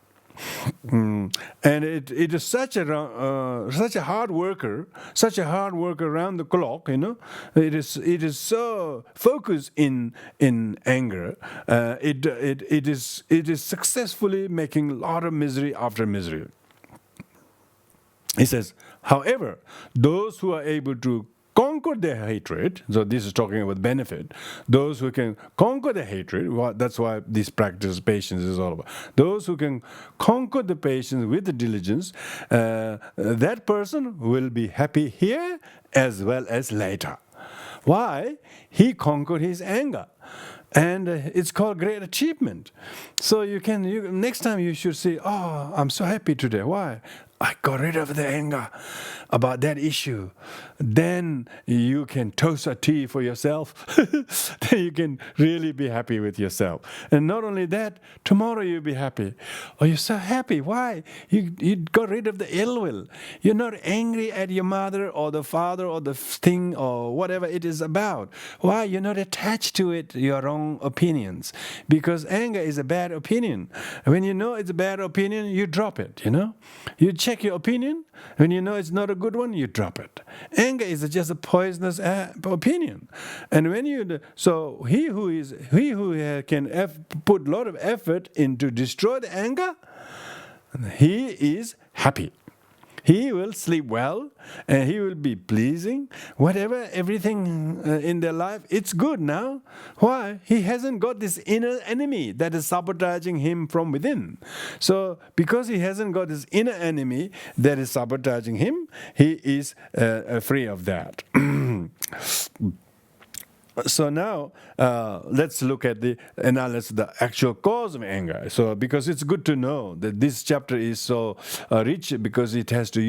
And it is such a hard worker around the clock. It is so focused in anger. It is successfully making a lot of misery after misery. He says, however, those who are able to conquer their hatred, so this is talking about benefit, those who can conquer the hatred, that's why this practice patience is all about. Those who can conquer the patience with the diligence, that person will be happy here as well as later. Why? He conquered his anger. And it's called great achievement. So next time you should say, oh, I'm so happy today. Why? I got rid of the anger about that issue. Then you can toast a tea for yourself. Then you can really be happy with yourself. And not only that, tomorrow you'll be happy. Oh, you're so happy. Why? You got rid of the ill will. You're not angry at your mother or the father or the thing or whatever it is about. Why? You're not attached to it, your wrong opinions. Because anger is a bad opinion. When you know it's a bad opinion, you drop it, You check your opinion. When you know it's not a good one, you drop it. Anger is just a poisonous opinion. And when he who can put a lot of effort into destroy the anger, he is happy. He will sleep well, and he will be pleasing. Everything in their life, it's good now. Why? He hasn't got this inner enemy that is sabotaging him from within. So, because he hasn't got this inner enemy that is sabotaging him, he is free of that. So now, let's look at the actual cause of anger. So, because it's good to know that this chapter is so rich, because you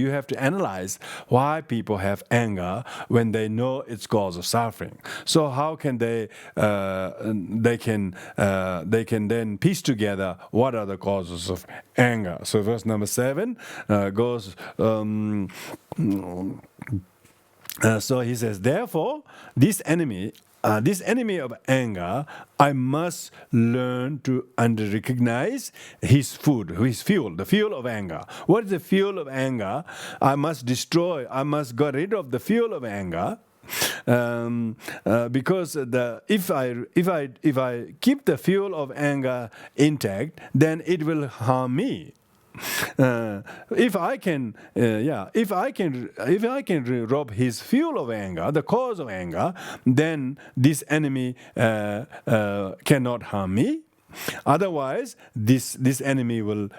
have to analyze why people have anger when they know its cause of suffering. So, how can they can then piece together what are the causes of anger? So, verse number 7 goes. So he says, therefore, this enemy of anger, I must learn to recognize his fuel, the fuel of anger. What is the fuel of anger? I must get rid of the fuel of anger. Because if I keep the fuel of anger intact, then it will harm me. If I can rob his fuel of anger, the cause of anger, then this enemy cannot harm me. Otherwise, this enemy will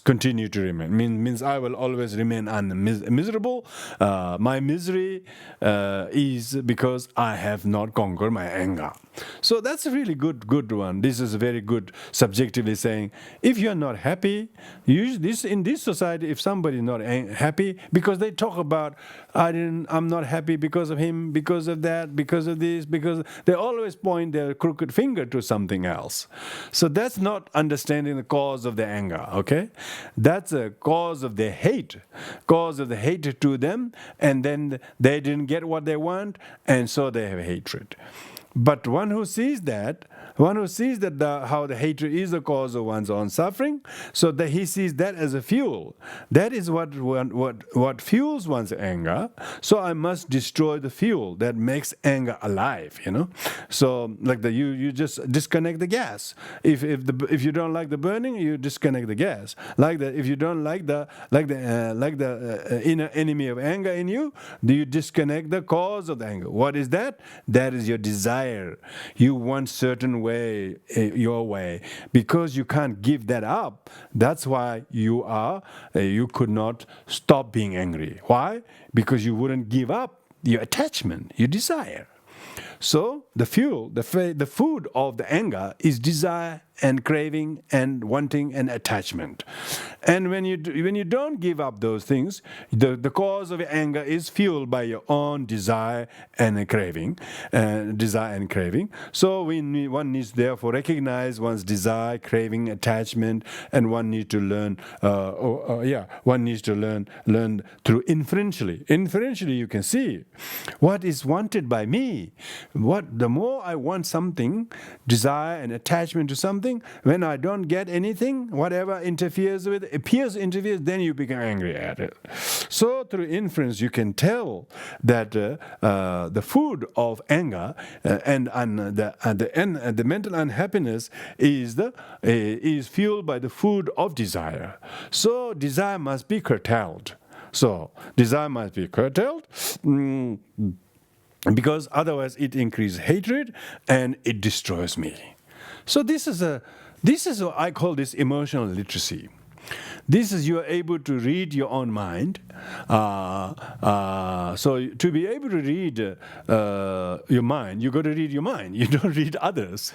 continue to remain. Means I will always remain miserable. My misery is because I have not conquered my anger. So that's a really good one. This is very good, subjectively saying, if you're not happy, in this society, if somebody is not happy, because they talk about, I'm not happy because of him, because of that, because of this, because they always point their crooked finger to something else. So that's not understanding the cause of the anger, okay? That's a cause of the hate to them, and then they didn't get what they want, and so they have hatred. But one who sees that, One who sees that how the hatred is the cause of one's own suffering, so that he sees that as a fuel. That is what fuels one's anger. So I must destroy the fuel that makes anger alive. So like you just disconnect the gas. If you don't like the burning, you disconnect the gas. Like that, if you don't like the inner enemy of anger in you, do you disconnect the cause of the anger? What is that? That is your desire. You want certain way, your way, because you can't give that up. That's why you could not stop being angry. Why? Because you wouldn't give up your attachment, your desire. So the fuel, the food of the anger is desire and craving and wanting and attachment. And when you don't give up those things, the cause of your anger is fueled by your own desire and craving. So one needs therefore recognize one's desire, craving, attachment, and one needs to learn. One needs to learn through inferentially. Inferentially, you can see what is wanted by me. The more I want something, desire and attachment to something, when I don't get anything, whatever interferes, then you become angry at it. So through inference, you can tell that the food of anger and the mental unhappiness is fueled by the food of desire. So desire must be curtailed. Because otherwise it increases hatred and it destroys me. So this is what I call this emotional literacy. This is you are able to read your own mind. So to be able to read your mind, you got to read your mind. You don't read others.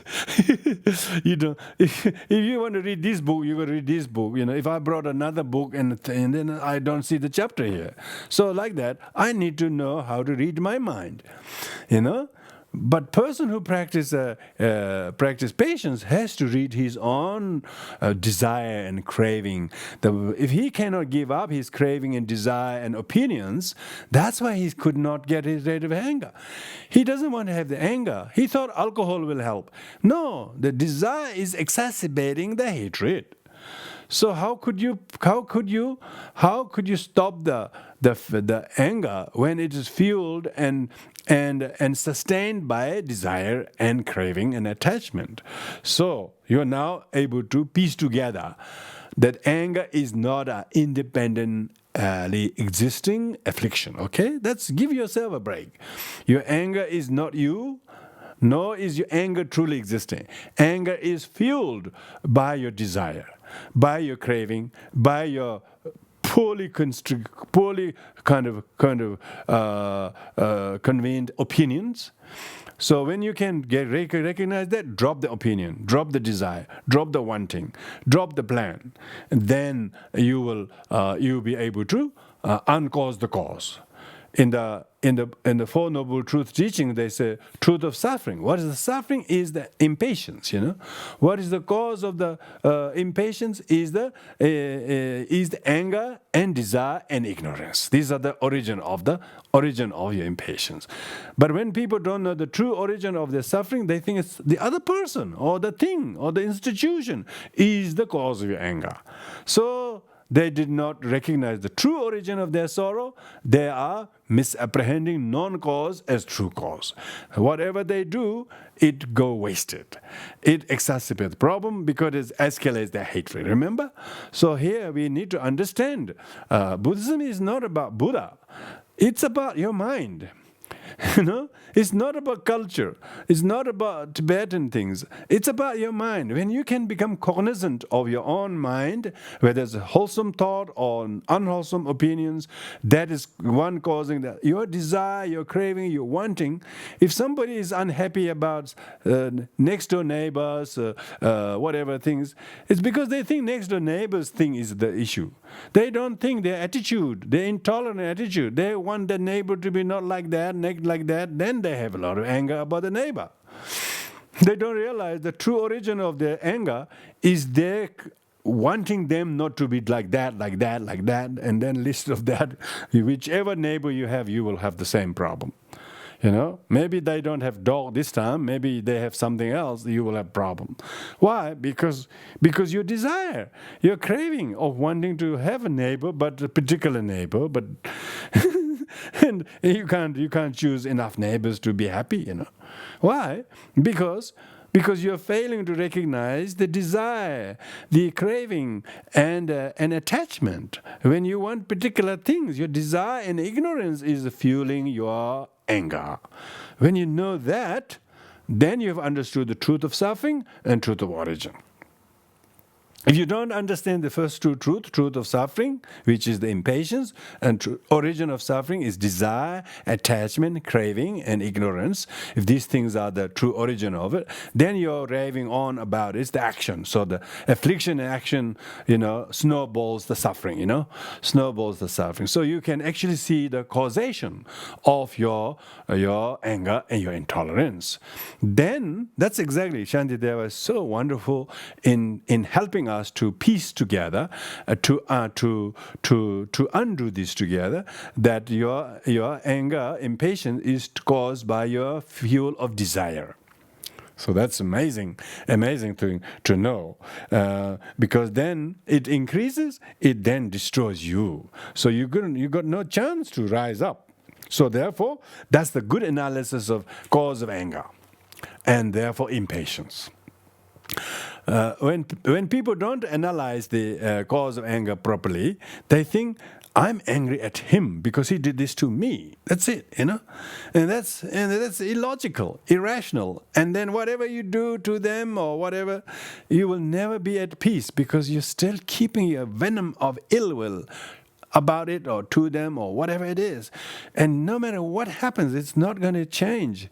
You don't. If you want to read this book, you got to read this book. If I brought another book and then I don't see the chapter here, so like that, I need to know how to read my mind. But person who practice patience has to read his own desire and craving. If he cannot give up his craving and desire and opinions, that's why he could not get his rate of anger. He doesn't want to have the anger. He thought alcohol will help. No, the desire is exacerbating the hatred. So how could you stop the anger when it is fueled and sustained by desire and craving and attachment? So you are now able to piece together that anger is not an independently existing affliction. Okay, give yourself a break. Your anger is not you. Nor is your anger truly existing. Anger is fueled by your desire, by your craving, by your poorly convened opinions. So when you can recognize that, drop the opinion, drop the desire, drop the wanting, drop the plan, and then you'll be able to uncause the cause. In the Four Noble Truth teaching, they say truth of suffering. What is the suffering? Is the impatience. What is the cause of the impatience? Is the anger and desire and ignorance. These are the origin of your impatience. But when people don't know the true origin of their suffering, they think it's the other person or the thing or the institution is the cause of your anger. So they did not recognize the true origin of their sorrow. They are misapprehending non-cause as true cause. Whatever they do, it go wasted. It exacerbates the problem because it escalates their hatred. Remember? So here we need to understand Buddhism is not about Buddha. It's about your mind. It's not about culture. It's not about Tibetan things. It's about your mind. When you can become cognizant of your own mind, whether it's a wholesome thought or unwholesome opinions, that is one causing that. Your desire, your craving, your wanting. If somebody is unhappy about next door neighbors, whatever things, it's because they think next door neighbors thing is the issue. They don't think their attitude, their intolerant attitude. They want the neighbor to be not like that, like that. Then they have a lot of anger about the neighbor. They don't realize the true origin of their anger is their wanting them not to be like that, and then list of that. Whichever neighbor you have, you will have the same problem. Maybe they don't have dog this time. Maybe they have something else. You will have problem. Why? Because your desire, your craving of wanting to have a neighbor, but a particular neighbor, but and you can't choose enough neighbors to be happy. Why? Because you're failing to recognize the desire, the craving, and an attachment. When you want particular things, your desire and ignorance is fueling your anger. When you know that, then you have understood the truth of suffering and truth of origin. If you don't understand the first two truth of suffering, which is the impatience, and origin of suffering is desire, attachment, craving, and ignorance. If these things are the true origin of it, then you're raving on about it's the action. So the affliction and action, snowballs the suffering, snowballs the suffering. So you can actually see the causation of your anger and your intolerance. Then that's exactly Shantideva is so wonderful in helping us to piece together, to undo this together, that your anger, impatience is caused by your fuel of desire. So that's amazing thing to know, because then it increases, it then destroys you. So you got no chance to rise up. So therefore, that's the good analysis of cause of anger, and therefore impatience. When people don't analyze the cause of anger properly, they think, I'm angry at him because he did this to me. That's it, and that's illogical, irrational. And then whatever you do to them or whatever, you will never be at peace because you're still keeping your venom of ill will about it or to them or whatever it is. And no matter what happens, it's not going to change.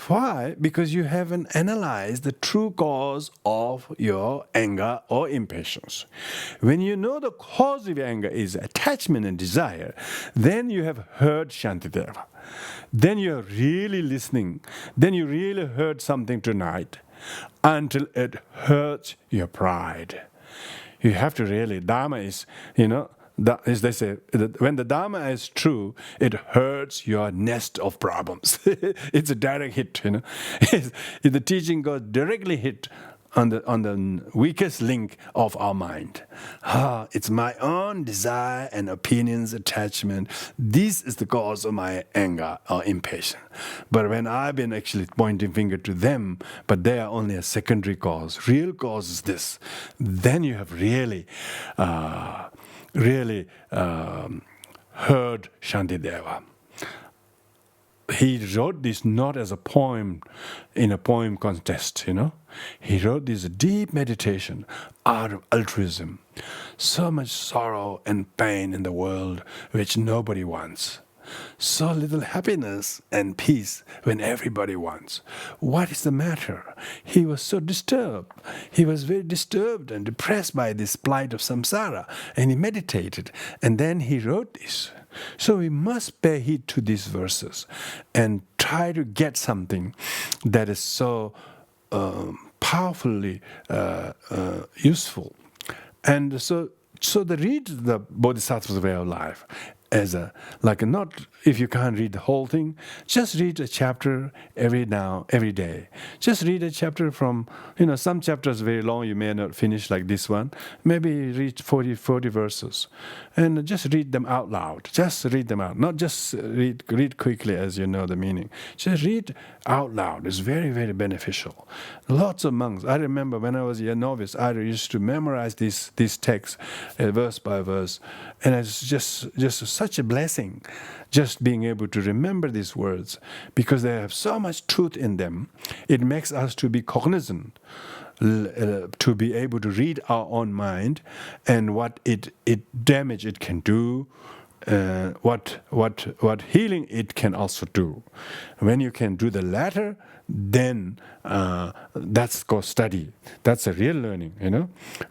Why? Because you haven't analyzed the true cause of your anger or impatience. When you know the cause of your anger is attachment and desire, then you have heard Shantideva. Then you're really listening. Then you really heard something tonight until it hurts your pride. You have to really, Dharma is, as they say, when the Dharma is true, it hurts your nest of problems. It's a direct hit, The teaching goes directly hit on the weakest link of our mind. It's my own desire and opinions, attachment. This is the cause of my anger or impatience. But when I've been actually pointing finger to them, but they are only a secondary cause, real cause is this, then you have really heard Shantideva. He wrote this not as a poem in a poem contest, He wrote this deep meditation out of altruism. So much sorrow and pain in the world which nobody wants. So little happiness and peace when everybody wants. What is the matter? He was so disturbed. He was very disturbed and depressed by this plight of samsara. And he meditated. And then he wrote this. So we must pay heed to these verses and try to get something that is so powerfully useful. And so read the Bodhisattva's way of life as not, if you can't read the whole thing, just read a chapter every day. Just read a chapter from, some chapters very long, you may not finish like this one. Maybe read 40 verses. And just read them out loud. Just read them out. Not just read quickly as you know the meaning. Just read out loud. It's very, very beneficial. Lots of monks. I remember when I was a novice, I used to memorize these texts verse by verse. And it's just such a blessing, just being able to remember these words, because they have so much truth in them. It makes us to be cognizant, to be able to read our own mind and what damage it can do, what healing it can also do. When you can do the latter, then that's called study. That's a real learning,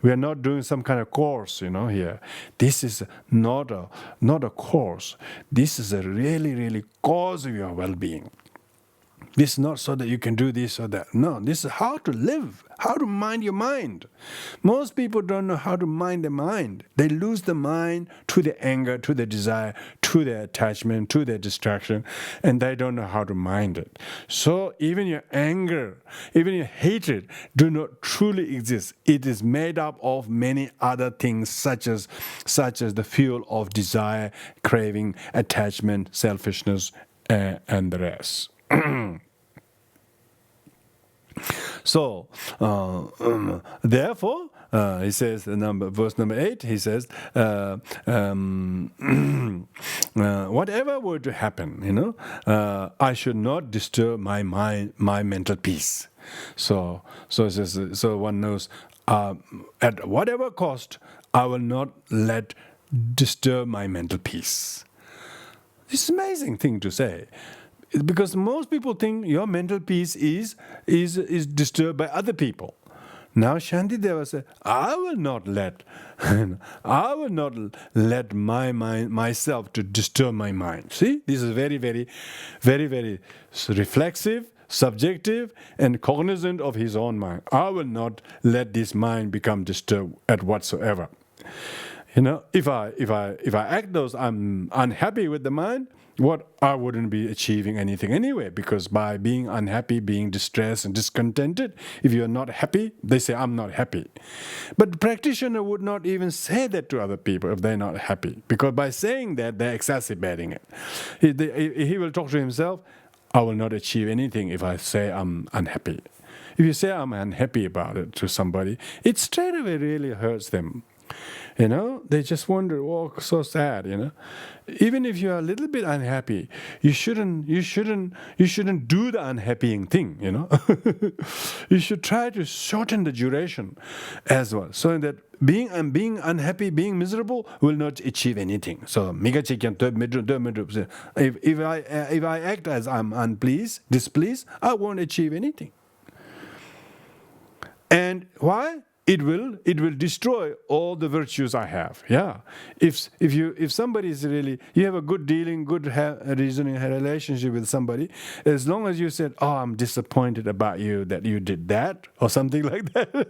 We are not doing some kind of course, here. This is not a course. This is a really, really cause of your well-being. This is not so that you can do this or that. No, this is how to live, how to mind your mind. Most people don't know how to mind their mind. They lose the mind to the anger, to the desire, to their attachment, to their distraction, and they don't know how to mind it. So even your anger, even your hatred do not truly exist. It is made up of many other things such as the fuel of desire, craving, attachment, selfishness, and the rest. So, therefore, he says, verse number 8, he says, whatever were to happen, I should not disturb my mind, my mental peace. So it says, so one knows, at whatever cost, I will not let disturb my mental peace. It's an amazing thing to say. Because most people think your mental peace is disturbed by other people. Now Shantideva said, I will not let my mind, myself to disturb my mind. See, this is very, very, very, very reflexive, subjective, and cognizant of his own mind. I will not let this mind become disturbed at whatsoever. If I act those, I'm unhappy with the mind, I wouldn't be achieving anything anyway, because by being unhappy, being distressed and discontented, if you're not happy, they say, I'm not happy. But the practitioner would not even say that to other people if they're not happy, because by saying that, they're exacerbating it. He will talk to himself, I will not achieve anything if I say I'm unhappy. If you say I'm unhappy about it to somebody, it straight away really hurts them. They just wonder, oh, so sad, Even if you're a little bit unhappy, you shouldn't do the unhappying thing, You should try to shorten the duration as well, so that being unhappy, being miserable will not achieve anything. So if I act as I'm displeased, I won't achieve anything. And why? It will destroy all the virtues I have. Yeah, if somebody is really, you have a good dealing, good reasoning relationship with somebody, as long as you said, oh, I'm disappointed about you that you did that or something like that.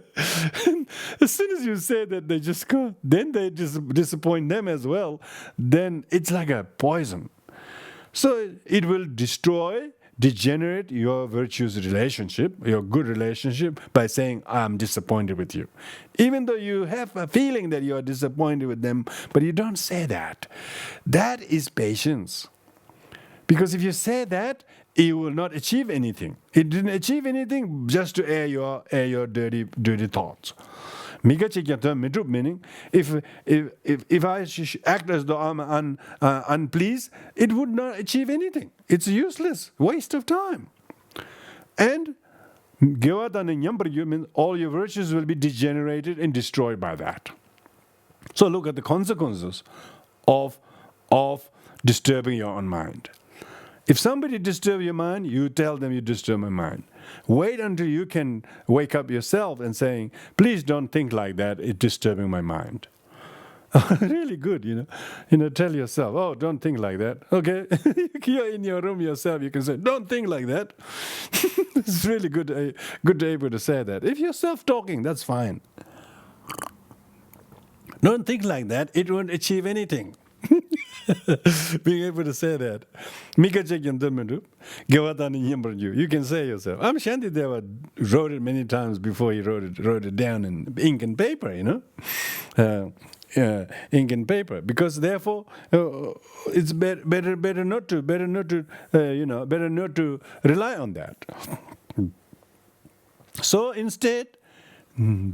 As soon as you say that, they just go. Then they just disappoint them as well. Then it's like a poison. So it will degenerate your virtues relationship, your good relationship, by saying, I'm disappointed with you. Even though you have a feeling that you are disappointed with them, but you don't say that. That is patience. Because if you say that, you will not achieve anything. It didn't achieve anything just to air your dirty thoughts. Meaning, if I act as though I'm unpleased, it would not achieve anything. It's useless, waste of time. And all your virtues will be degenerated and destroyed by that. So look at the consequences of disturbing your own mind. If somebody disturbs your mind, you tell them you disturb my mind. Wait until you can wake up yourself and saying, please don't think like that, it's disturbing my mind. Really good, tell yourself, oh, don't think like that. Okay, you're in your room yourself, you can say, don't think like that. It's really good to be able to say that. If you're self-talking, that's fine. Don't think like that, it won't achieve anything. Being able to say that. You can say yourself. Shantideva wrote it many times before he wrote it down in ink and paper, ink and paper. Because therefore, it's better not to rely on that. So instead,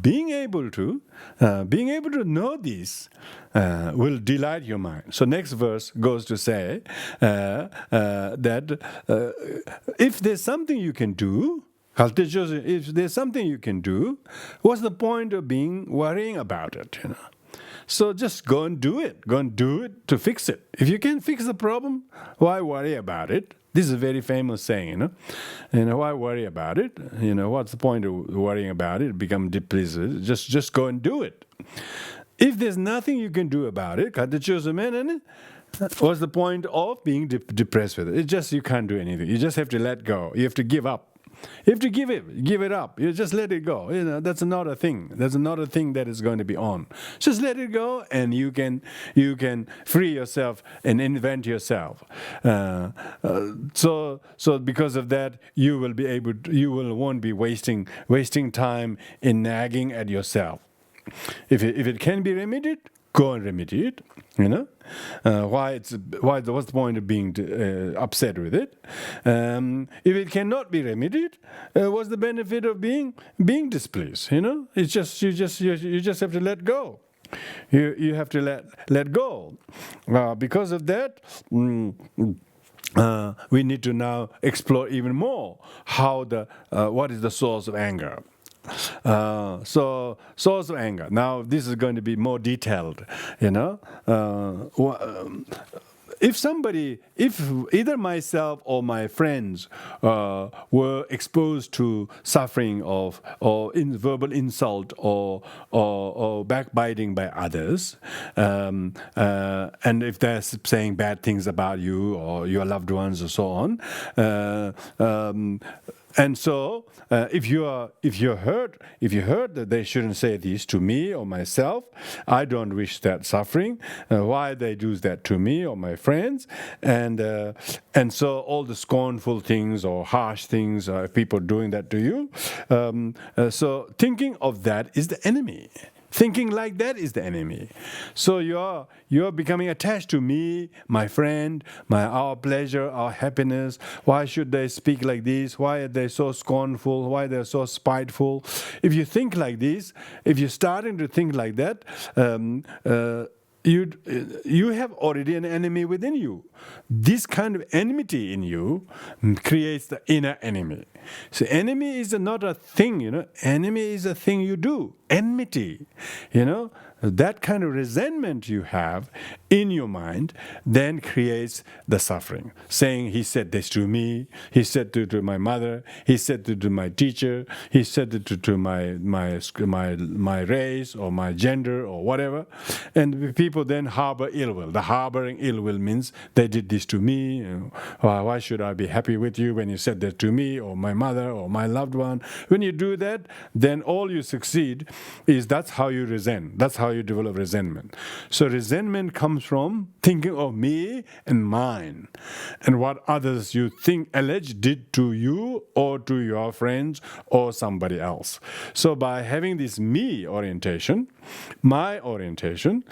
being able to know this will delight your mind. So next verse goes to say that if there's something you can do, if there's something you can do, what's the point of worrying about it? So just go and do it. Go and do it to fix it. If you can fix the problem, why worry about it? This is a very famous saying, why worry about it? What's the point of worrying about it? Become depleted. Just go and do it. If there's nothing you can do about it, What's the point of being depressed with it? It's just you can't do anything. You just have to let go. You have to give up. You have to give it up. You just let it go. That's not a thing. That's not a thing that is going to be on. Just let it go, and you can free yourself and invent yourself. So because of that, you won't be wasting time in nagging at yourself. If it can be remedied, go and remedy it. What's the point of being upset with it? If it cannot be remedied, what's the benefit of being displeased? It's just you just have to let go. You have to let go. Because of that. We need to now explore even more how what is the source of anger. So source of anger. Now this is going to be more detailed. If either myself or my friends were exposed to suffering or verbal insult or backbiting by others, and if they're saying bad things about you or your loved ones or so on, and so, if you heard that they shouldn't say this to me or myself, I don't wish that suffering. Why they do that to me or my friends, and so all the scornful things or harsh things, people doing that to you. So thinking of that is the enemy. Thinking like that is the enemy. So you're becoming attached to me, my friend, our pleasure, our happiness. Why should they speak like this? Why are they so scornful? Why they're so spiteful? If you think like this, if you're starting to think like that, you have already an enemy within you. This kind of enmity in you creates the inner enemy. So enemy is not a thing, enemy is a thing you do. Enmity, that kind of resentment you have in your mind then creates the suffering. Saying, he said this to me, he said to my mother, he said to my teacher, he said it to my race or my gender or whatever. And people then harbor ill will. The harboring ill will means they did this to me. Why should I be happy with you when you said that to me or my mother or my loved one? When you do that, then all you succeed is that's how you resent. That's how you develop resentment. So resentment comes from thinking of me and mine and what others you think alleged did to you or to your friends or somebody else. So by having this me orientation, my orientation,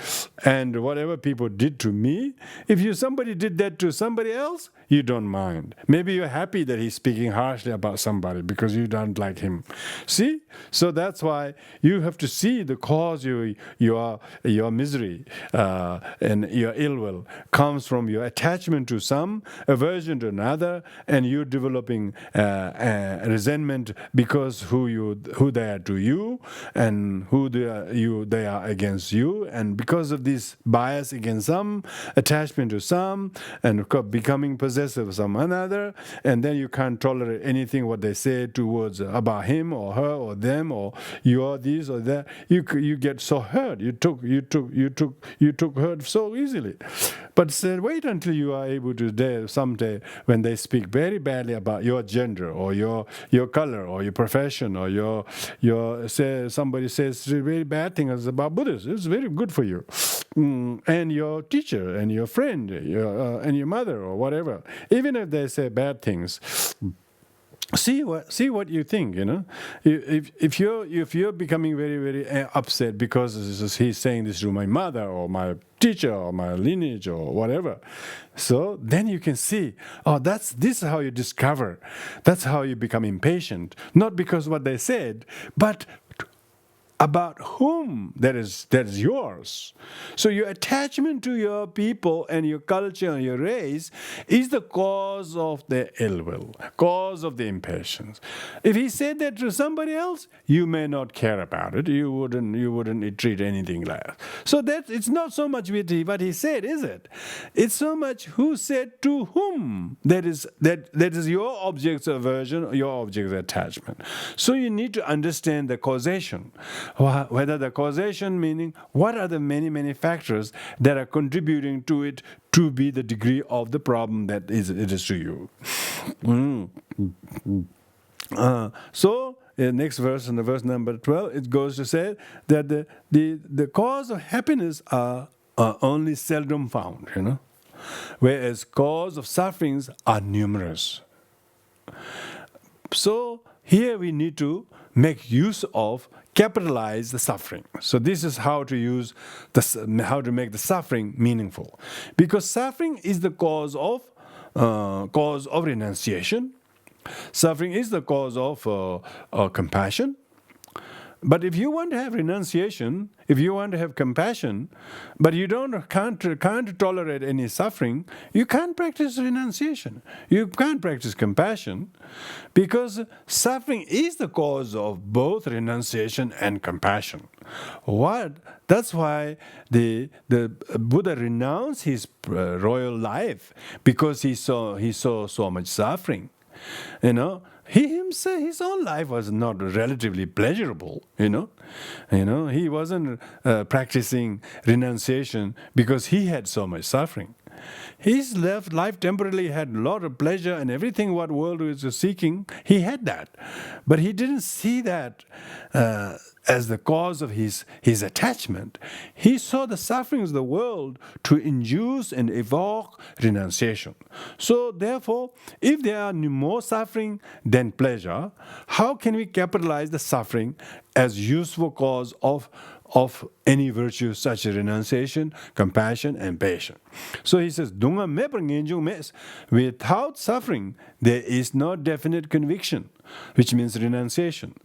and whatever people did to me, if somebody did that to somebody else, you don't mind. Maybe you're happy that he's speaking harshly about somebody because you don't like him. See? So that's why you have to see the cause your misery and your ill will comes from your attachment to some, aversion to another, and you're developing resentment because who they are to you and who they are against you, and because of this bias against some, attachment to some, and becoming possessive of some another, and then you can't tolerate anything what they say towards about him or her or them or you are this or that. You get so hurt. You took hurt so easily. But wait until you are able to dare someday when they speak very badly about your gender or your color or your profession or somebody says very bad things about Buddhists. It's very good for you. And your teacher and your friend and your mother or whatever. Even if they say bad things, see what you think. If you're becoming very very upset because he's saying this to my mother or my teacher or my lineage or whatever, so then you can see, this is how you discover, that's how you become impatient, not because what they said, but about whom that is yours. So your attachment to your people and your culture and your race is the cause of the ill will, cause of the impatience. If he said that to somebody else, you may not care about it. You wouldn't treat anything like that. So that it's not so much what he said, is it? It's so much who said to whom that is your object's aversion, your object's attachment. So you need to understand the causation. Whether the causation, meaning what are the many factors that are contributing to it to be the degree of the problem that it is to you. So, next verse, in the verse number 12, it goes to say that the cause of happiness are only seldom found, whereas cause of sufferings are numerous. So here we need to make use of, capitalize the suffering. So this is how to use how to make the suffering meaningful, because suffering is the cause of renunciation. Suffering is the cause of compassion. But if you want to have renunciation, if you want to have compassion, but you can't tolerate any suffering, you can't practice renunciation. You can't practice compassion, because suffering is the cause of both renunciation and compassion. That's why the Buddha renounced his royal life, because he saw so much suffering. He himself, his own life was not relatively pleasurable. He wasn't practicing renunciation because he had so much suffering. His life temporarily had a lot of pleasure, and everything what world was seeking, he had that. But he didn't see that as the cause of his attachment. He saw the sufferings of the world to induce and evoke renunciation. So therefore, if there are more suffering than pleasure, how can we capitalize the suffering as useful cause of any virtue such as renunciation, compassion, and patience? So he says, without suffering, there is no definite conviction, which means renunciation.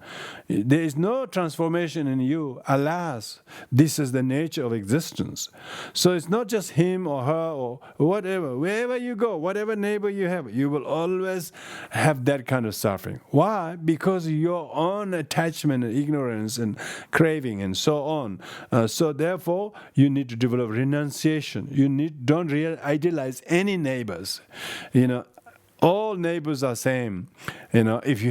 There is no transformation in you. Alas, this is the nature of existence. So it's not just him or her or whatever. Wherever you go, whatever neighbor you have, you will always have that kind of suffering. Why? Because your own attachment and ignorance and craving and so on. So therefore, you need to develop renunciation. Don't idealize any neighbors. All neighbors are same. If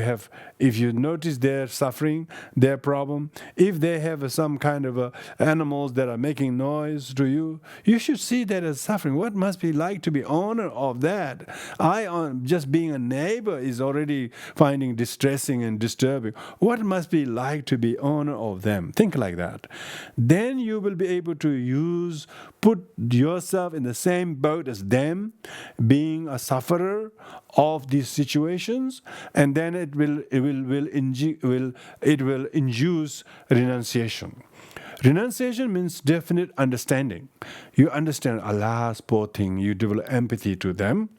you notice their suffering, their problem, if they have some kind of animals that are making noise to you, you should see that as suffering. What must be like to be owner of that? Just being a neighbor is already finding distressing and disturbing. What must be like to be owner of them? Think like that. Then you will be able to put yourself in the same boat as them, being a sufferer of these situations, and then it will induce renunciation. Renunciation means definite understanding. You understand, alas, poor thing. You develop empathy to them.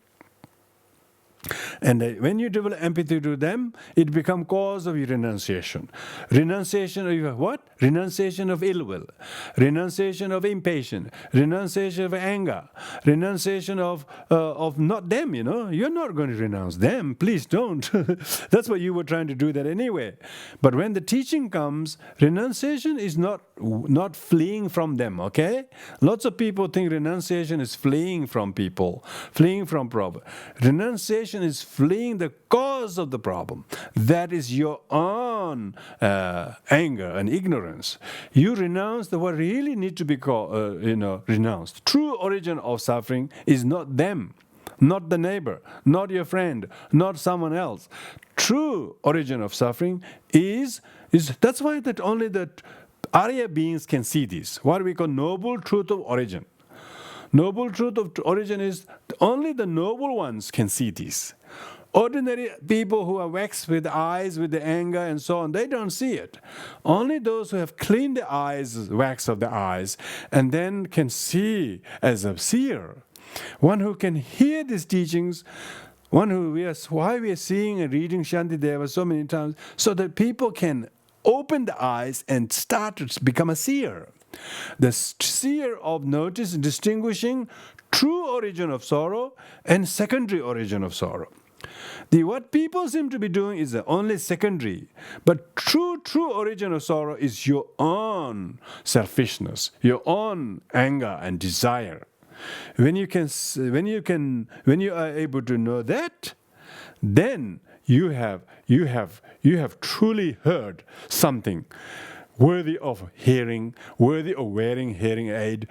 And when you develop empathy to them, it becomes cause of your renunciation. Renunciation of what? Renunciation of ill will. Renunciation of impatience. Renunciation of anger. Renunciation of not them, You're not going to renounce them. Please don't. That's what you were trying to do that anyway. But when the teaching comes, renunciation is not fleeing from them, okay? Lots of people think renunciation is fleeing from people, fleeing from problem. Renunciation is fleeing the cause of the problem. That is your own anger and ignorance. You renounce what really needs to be renounced. True origin of suffering is not them, not the neighbor, not your friend, not someone else. True origin of suffering is that's why that only the Arya beings can see this. What we call noble truth of origin. Noble truth of origin is only the noble ones can see this. Ordinary people who are waxed with eyes, with the anger and so on, they don't see it. Only those who have cleaned the eyes, wax of the eyes, and then can see as a seer. One who can hear these teachings, why we are seeing and reading Shantideva so many times, so that people can open the eyes and start to become a seer. The seer of notice, distinguishing true origin of sorrow and secondary origin of sorrow. What people seem to be doing is only secondary, but true origin of sorrow is your own selfishness, your own anger and desire. When you are able to know that, then you have truly heard something worthy of hearing, worthy of wearing hearing aid.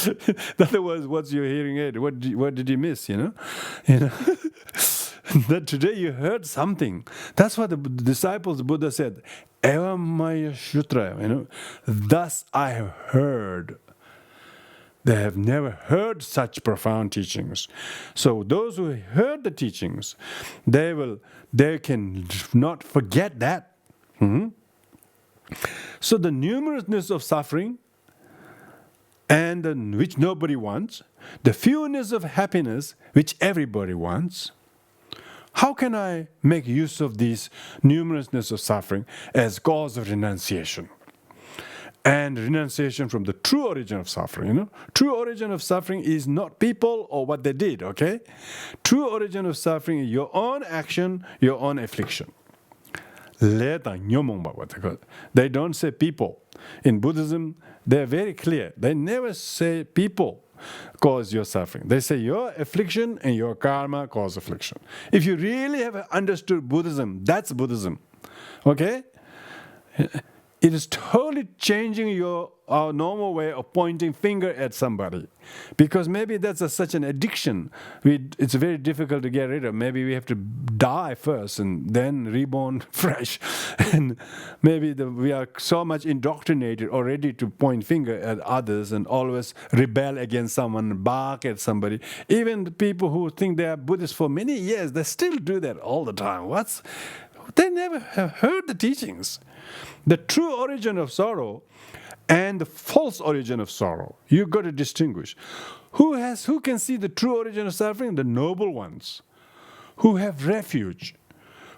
In other words, what's your hearing aid? What did you miss? You know. That today you heard something. That's what the disciples, Buddha said. Eva Maya Shutra. Thus I have heard. They have never heard such profound teachings. So those who heard the teachings, they can not forget that. So the numerousness of suffering, and which nobody wants, the fewness of happiness, which everybody wants. How can I make use of this numerousness of suffering as cause of renunciation? And renunciation from the true origin of suffering. True origin of suffering is not people or what they did, okay? True origin of suffering is your own action, your own affliction. They don't say people. In Buddhism, they're very clear. They never say people cause your suffering. They say your affliction and your karma cause affliction. If you really have understood Buddhism, that's Buddhism. Okay? It is totally changing our normal way of pointing finger at somebody. Because maybe that's such an addiction. It's very difficult to get rid of. Maybe we have to die first and then reborn fresh. And maybe we are so much indoctrinated already to point finger at others and always rebel against someone, bark at somebody. Even the people who think they are Buddhists for many years, they still do that all the time. They never have heard the teachings. The true origin of sorrow and the false origin of sorrow. You've got to distinguish. Who can see the true origin of suffering? The noble ones, who have refuge,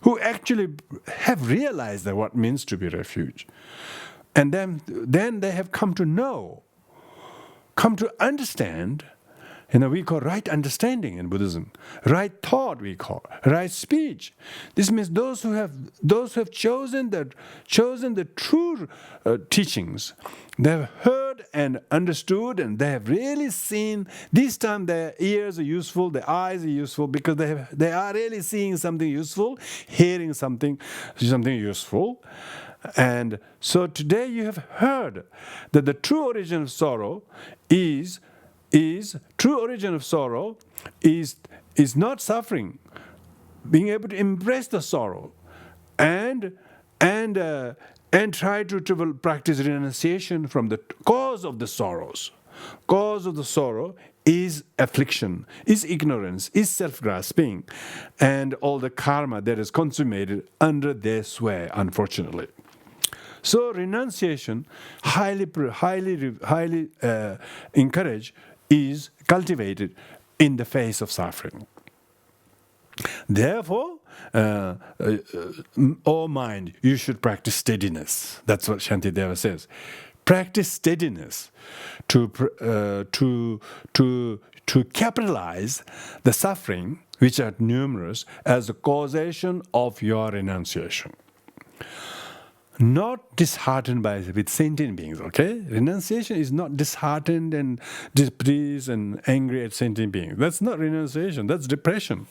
who actually have realized that what it means to be refuge. And then they have come to know, come to understand. We call right understanding in Buddhism, right thought we call, right speech. This means those who have chosen the true teachings. They have heard and understood, and they have really seen. This time their ears are useful, their eyes are useful, because they are really seeing something useful, hearing something useful. And so today you have heard that the true origin of sorrow is not suffering, being able to embrace the sorrow, and try to practice renunciation from the cause of the sorrows. Cause of the sorrow is affliction, is ignorance, is self-grasping, and all the karma that is consummated under their sway, unfortunately. So renunciation, highly encouraged, is cultivated in the face of suffering. Therefore, O mind, you should practice steadiness. That's what Shantideva says. Practice steadiness to capitalize the suffering, which are numerous, as a causation of your renunciation. Not disheartened with sentient beings, okay? Renunciation is not disheartened and displeased and angry at sentient beings. That's not renunciation, that's depression.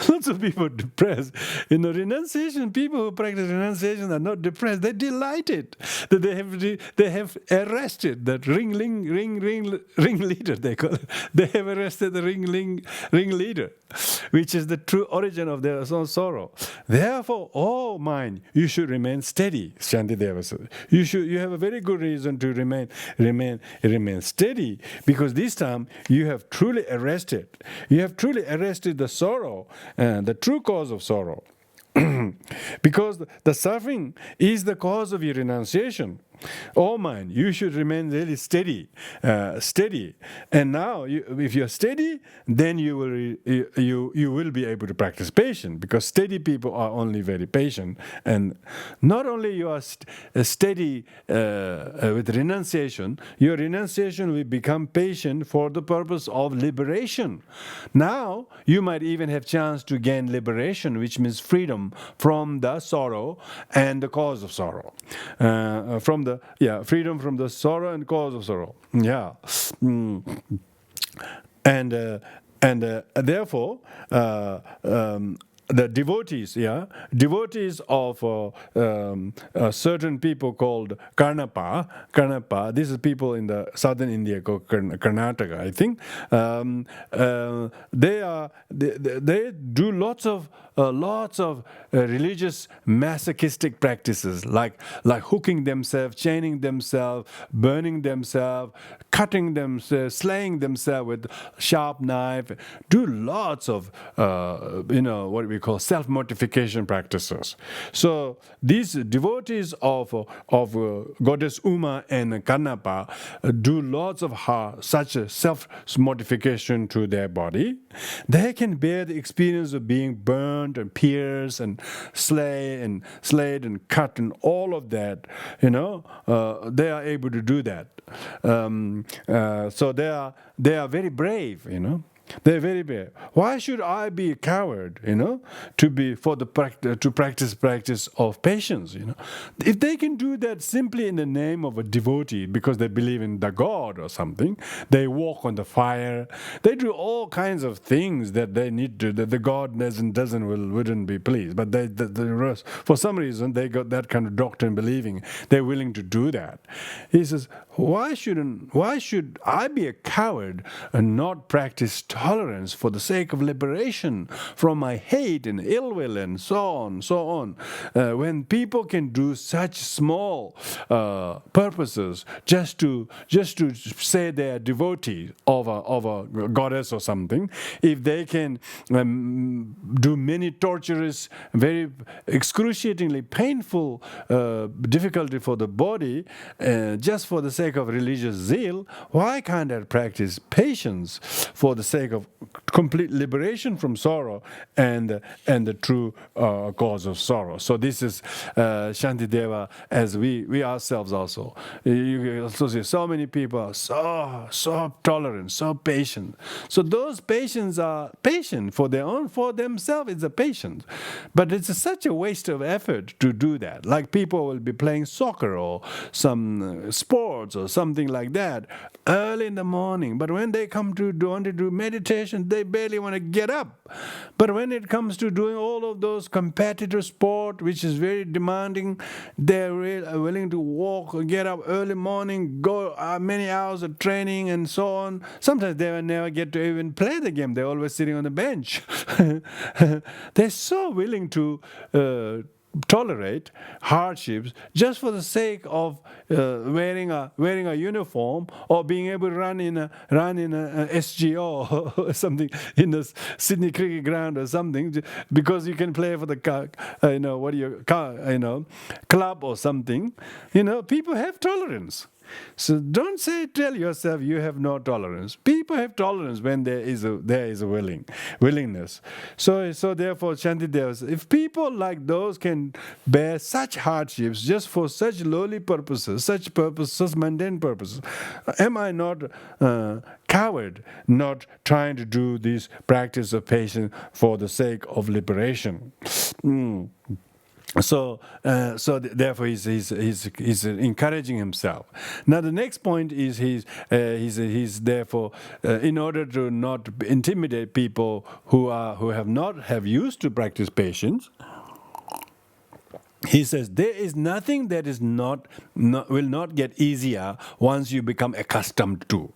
Lots of people are depressed. Renunciation, people who practice renunciation are not depressed. They're delighted that they have arrested that ringleader, they call it. They have arrested the ringleader, which is the true origin of their own sorrow. Therefore, oh mind, you should remain steady, Shantideva says. You have a very good reason to remain steady, because this time you have truly arrested. You have truly arrested the sorrow, the true cause of sorrow. Because the suffering is the cause of your renunciation. Oh mind, you should remain really steady. And now, if you're steady, then you will be able to practice patience, because steady people are only very patient. And not only you are steady with renunciation, your renunciation will become patient for the purpose of liberation. Now, you might even have chance to gain liberation, which means freedom from the sorrow and the cause of sorrow. Freedom from the sorrow and cause of sorrow. Yeah. And therefore, the devotees of certain people called Karnapa. These are people in the southern India called Karnataka, I think. They do lots of religious masochistic practices, like hooking themselves, chaining themselves, burning themselves, cutting themselves, slaying themselves with sharp knife. Do lots of what we call self-mortification practices. So these devotees of Goddess Uma and Karnapa do lots of such a self-mortification to their body. They can bear the experience of being burned and pierced and slayed and cut and all of that. They are able to do that. So they are very brave. They're very brave. Why should I be a coward, to practice of patience, If they can do that simply in the name of a devotee because they believe in the God or something, they walk on the fire, they do all kinds of things that they need to, that the God wouldn't be pleased. But for some reason, they got that kind of doctrine believing. They're willing to do that. He says, why should I be a coward and not practice tolerance for the sake of liberation from my hate and ill will and so on. When people can do such small purposes just to say they're devotee of a goddess or something, if they can do many torturous, very excruciatingly painful difficulty for the body, just for the sake of religious zeal, why can't I practice patience for the sake of complete liberation from sorrow and the true cause of sorrow? So this is Shantideva, as we ourselves also. You also see so many people are so tolerant, so patient. So those patients are patient for themselves. It's a patience, but it's such a waste of effort to do that. Like people will be playing soccer or some sports or something like that early in the morning, but when they come to want to do meditation, they barely want to get up. But when it comes to doing all of those competitive sport, which is very demanding, they're willing to walk or get up early morning, go many hours of training and so on. Sometimes they will never get to even play the game. They're always sitting on the bench. They're so willing to tolerate hardships just for the sake of wearing a uniform or being able to run in a SGO or something in the Sydney cricket ground or something, because you can play for the club or something. People have tolerance. So don't tell yourself you have no tolerance. People have tolerance when there is a willingness. So therefore, Shantideva says, if people like those can bear such hardships just for such lowly purposes, such mundane purposes, am I not coward, not trying to do this practice of patience for the sake of liberation? So therefore, he's encouraging himself. Now, the next point is he's therefore, in order to not intimidate people who have used to practice patience, he says there is nothing that will not get easier once you become accustomed to.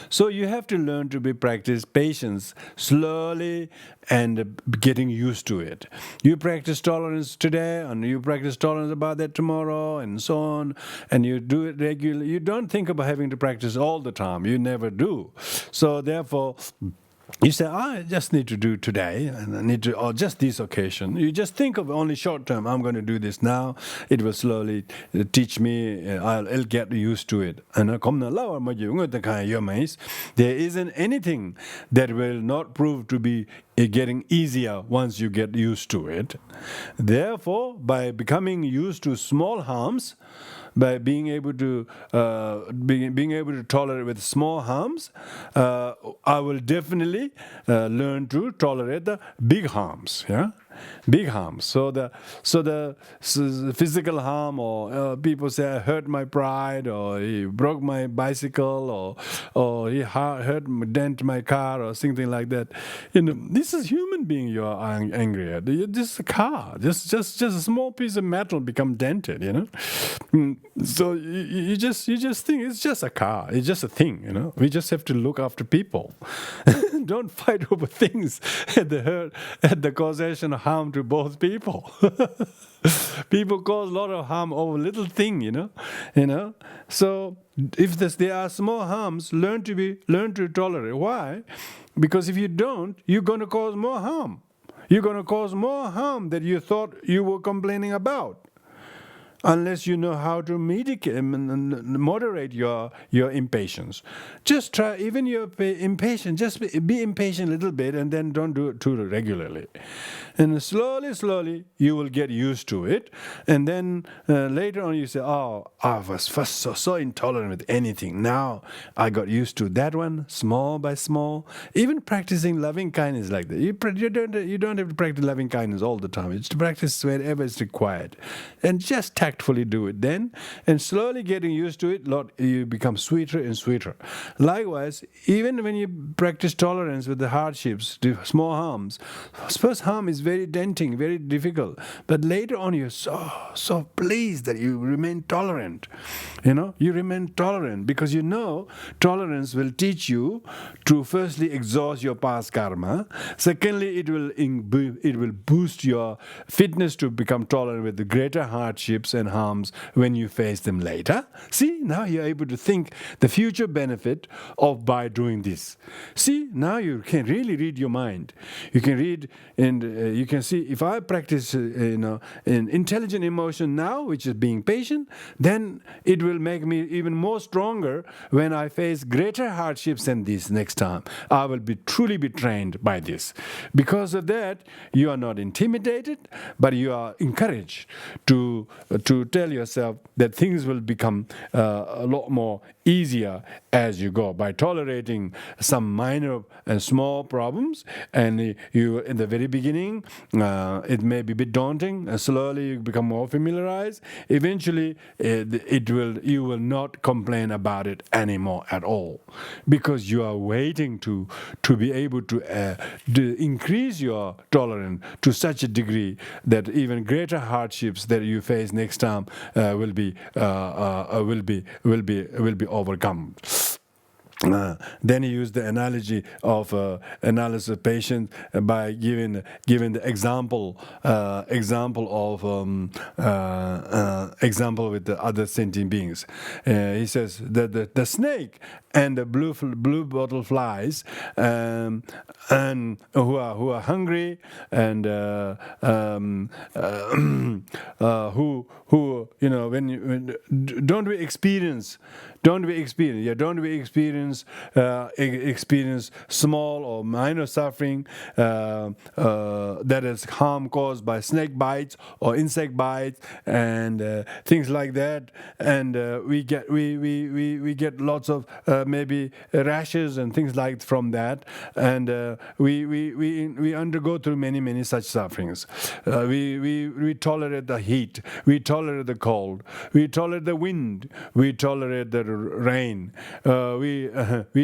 So you have to learn to practice patience slowly and getting used to it. You practice tolerance today and you practice tolerance about that tomorrow and so on, and you do it regularly. You don't think about having to practice all the time. You never do. So therefore, you say, I just need to do today, and I need to, or just this occasion. You just think of only short term. I'm going to do this now. It will slowly teach me. I'll get used to it. And there isn't anything that will not prove to be getting easier once you get used to it. Therefore, by becoming used to small harms, by being able to tolerate with small harms, I will definitely learn to tolerate the big harms. Yeah, big harms. So the physical harm, or people say I hurt my pride, or he broke my bicycle, or he dent my car, or something like that. This is human being you are angry at. Just a car, just a small piece of metal become dented. So you just think it's just a car. It's just a thing. We just have to look after people. Don't fight over things at the causation of harm to both people. People cause a lot of harm over little thing, So if there are small harms, learn to tolerate. Why? Because if you don't, you're going to cause more harm. You're going to cause more harm that you thought you were complaining about. Unless you know how to moderate your impatience. Just try, even your impatient, just be impatient a little bit, and then don't do it too regularly. And slowly, you will get used to it. And then later on you say, oh, I was first so intolerant with anything. Now I got used to that one, small by small. Even practicing loving kindness like that. You don't have to practice loving kindness all the time. It's to practice wherever it's required. And just tactfully do it then, and slowly getting used to it, you become sweeter and sweeter. Likewise, even when you practice tolerance with the hardships, the small harms, first harm is very denting, very difficult, but later on you're so pleased that you remain tolerant. You remain tolerant because tolerance will teach you to firstly exhaust your past karma. Secondly, it will boost your fitness to become tolerant with the greater hardships and harms when you face them later. See, now you're able to think the future benefit of by doing this. See, now you can really read your mind. You can read, and you can see, if I practice an intelligent emotion now, which is being patient, then it will make me even more stronger when I face greater hardships than this next time. I will truly be trained by this. Because of that, you are not intimidated, but you are encouraged to tell yourself that things will become a lot more easier as you go by tolerating some minor and small problems. And you, in the very beginning, it may be a bit daunting. Slowly you become more familiarized. Eventually, you will not complain about it anymore at all, because you are waiting to be able to increase your tolerance to such a degree that even greater hardships that you face next time will be overcome. Then he used the analogy of analysis of patience by giving the example with the other sentient beings. He says that the snake and the blue bottle flies, and who are hungry, and who don't we experience small or minor suffering that is harm caused by snake bites or insect bites and things like that, and we get lots of maybe rashes and things like from that, and we undergo through many such sufferings. We tolerate the heat, we tolerate the cold, we tolerate the wind, we tolerate the rain, we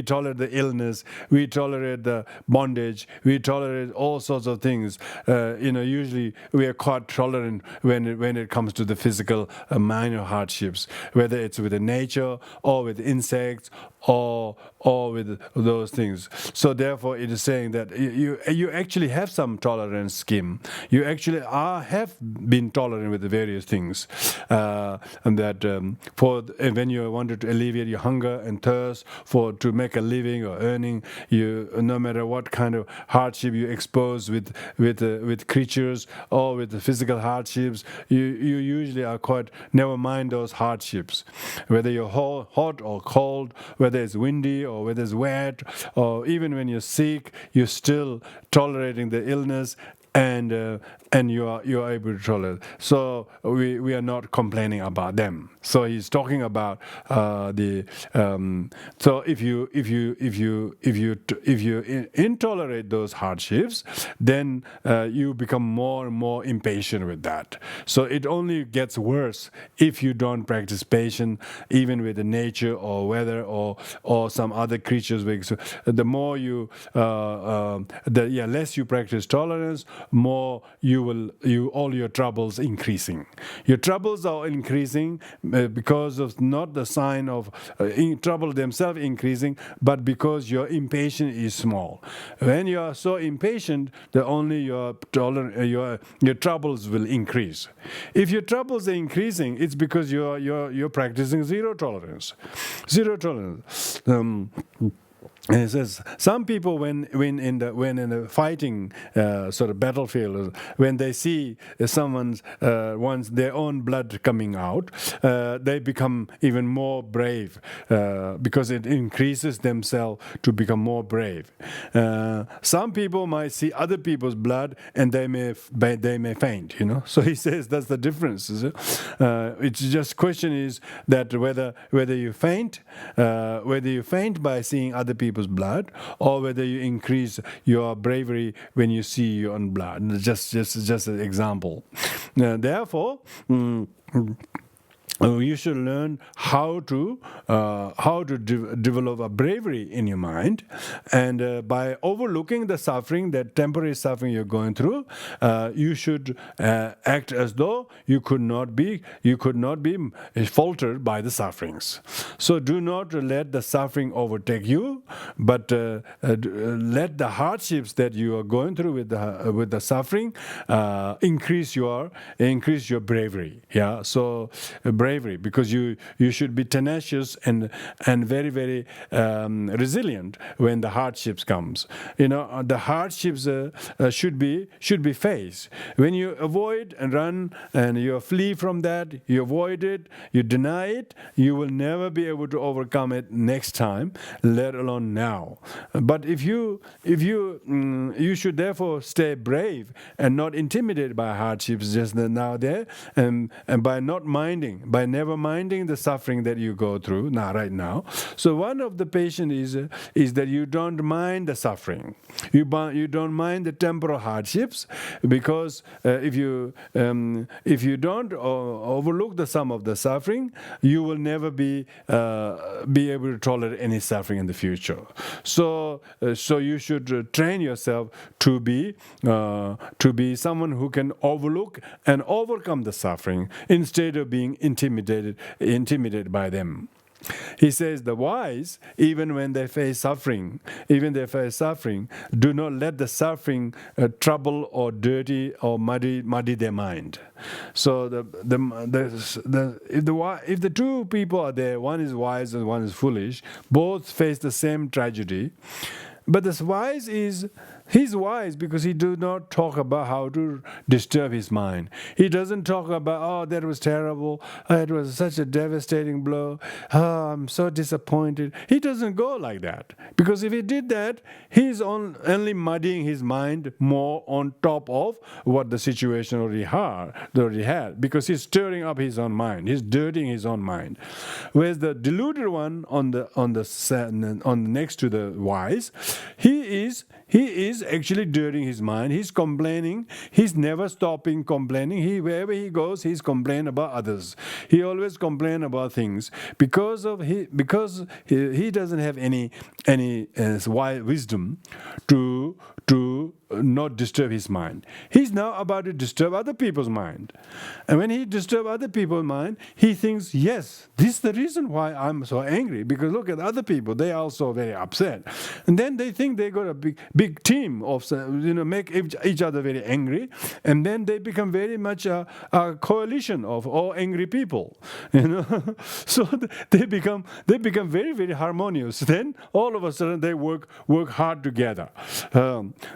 tolerate the illness, we tolerate the bondage, we tolerate all sorts of things. Usually we are quite tolerant when it comes to the physical minor hardships, whether it's with the nature or with insects or with those things. So therefore it is saying that you actually have some tolerance scheme. You actually have been tolerant with the various things, and that when you wanted to alleviate your hunger and thirst to make a living or earning, no matter what kind of hardship you expose with creatures or with the physical hardships, you usually are quite never mind those hardships, whether you're hot or cold, whether it's windy or whether it's wet, or even when you're sick, you're still tolerating the illness and and you are able to tolerate. So we are not complaining about them. So he's talking about so if you intolerate those hardships, then you become more and more impatient with that. So it only gets worse if you don't practice patience, even with the nature or weather or some other creatures. The more less you practice tolerance, more all your troubles increasing. Your troubles are increasing because of not the sign of trouble themselves increasing, but because your impatience is small. When you are so impatient, only your troubles will increase. If your troubles are increasing, it's because you're practicing zero tolerance. Zero tolerance. And it says some people, when in a fighting sort of battlefield, when they see someone's their own blood coming out, they become even more brave because it increases themselves to become more brave. Some people might see other people's blood and they may faint. So he says that's the difference. It's just question is that whether you faint by seeing other people's blood, or whether you increase your bravery when you see your own blood. Just an example. Therefore, you should learn how to develop a bravery in your mind, and by overlooking the suffering, that temporary suffering you're going through, you should act as though you could not be faltered by the sufferings. So do not let the suffering overtake you, but let the hardships that you are going through with the suffering increase your bravery. Yeah. So bravery, because you should be tenacious and very, very resilient when the hardships comes. The hardships should be faced. When you avoid and run and you flee from that, you avoid it, you deny it, you will never be able to overcome it next time, let alone now. But if you should therefore stay brave and not intimidated by hardships just now there, and by never minding the suffering that you go through right now. So one of the patience is that you don't mind the suffering. You don't mind the temporal hardships, because if you don't overlook the sum of the suffering, you will never be able to tolerate any suffering in the future. So you should train yourself to be someone who can overlook and overcome the suffering instead of being intimidated by them. He says the wise, even when they face suffering, do not let the suffering trouble or dirty or muddy their mind. So if the two people are there, one is wise and one is foolish, both face the same tragedy. But the wise he's wise because he does not talk about how to disturb his mind. He doesn't talk about, that was terrible, it was such a devastating blow, I'm so disappointed. He doesn't go like that. Because if he did that, he's only muddying his mind more on top of what the situation already had. Because he's stirring up his own mind. He's dirtying his own mind. Whereas the deluded one on next to the wise, he is actually dirtying his mind. He's complaining. He's never stopping complaining. Wherever he goes, he's complaining about others. He always complains about things because he doesn't have any wisdom to not disturb his mind. He's now about to disturb other people's mind. And when he disturbs other people's mind, he thinks, yes, this is the reason why I'm so angry, because look at other people, they are also very upset. And then they think they got a big team of, make each other very angry, and then they become very much a coalition of all angry people. So they become very, very harmonious. Then all of a sudden they work hard together.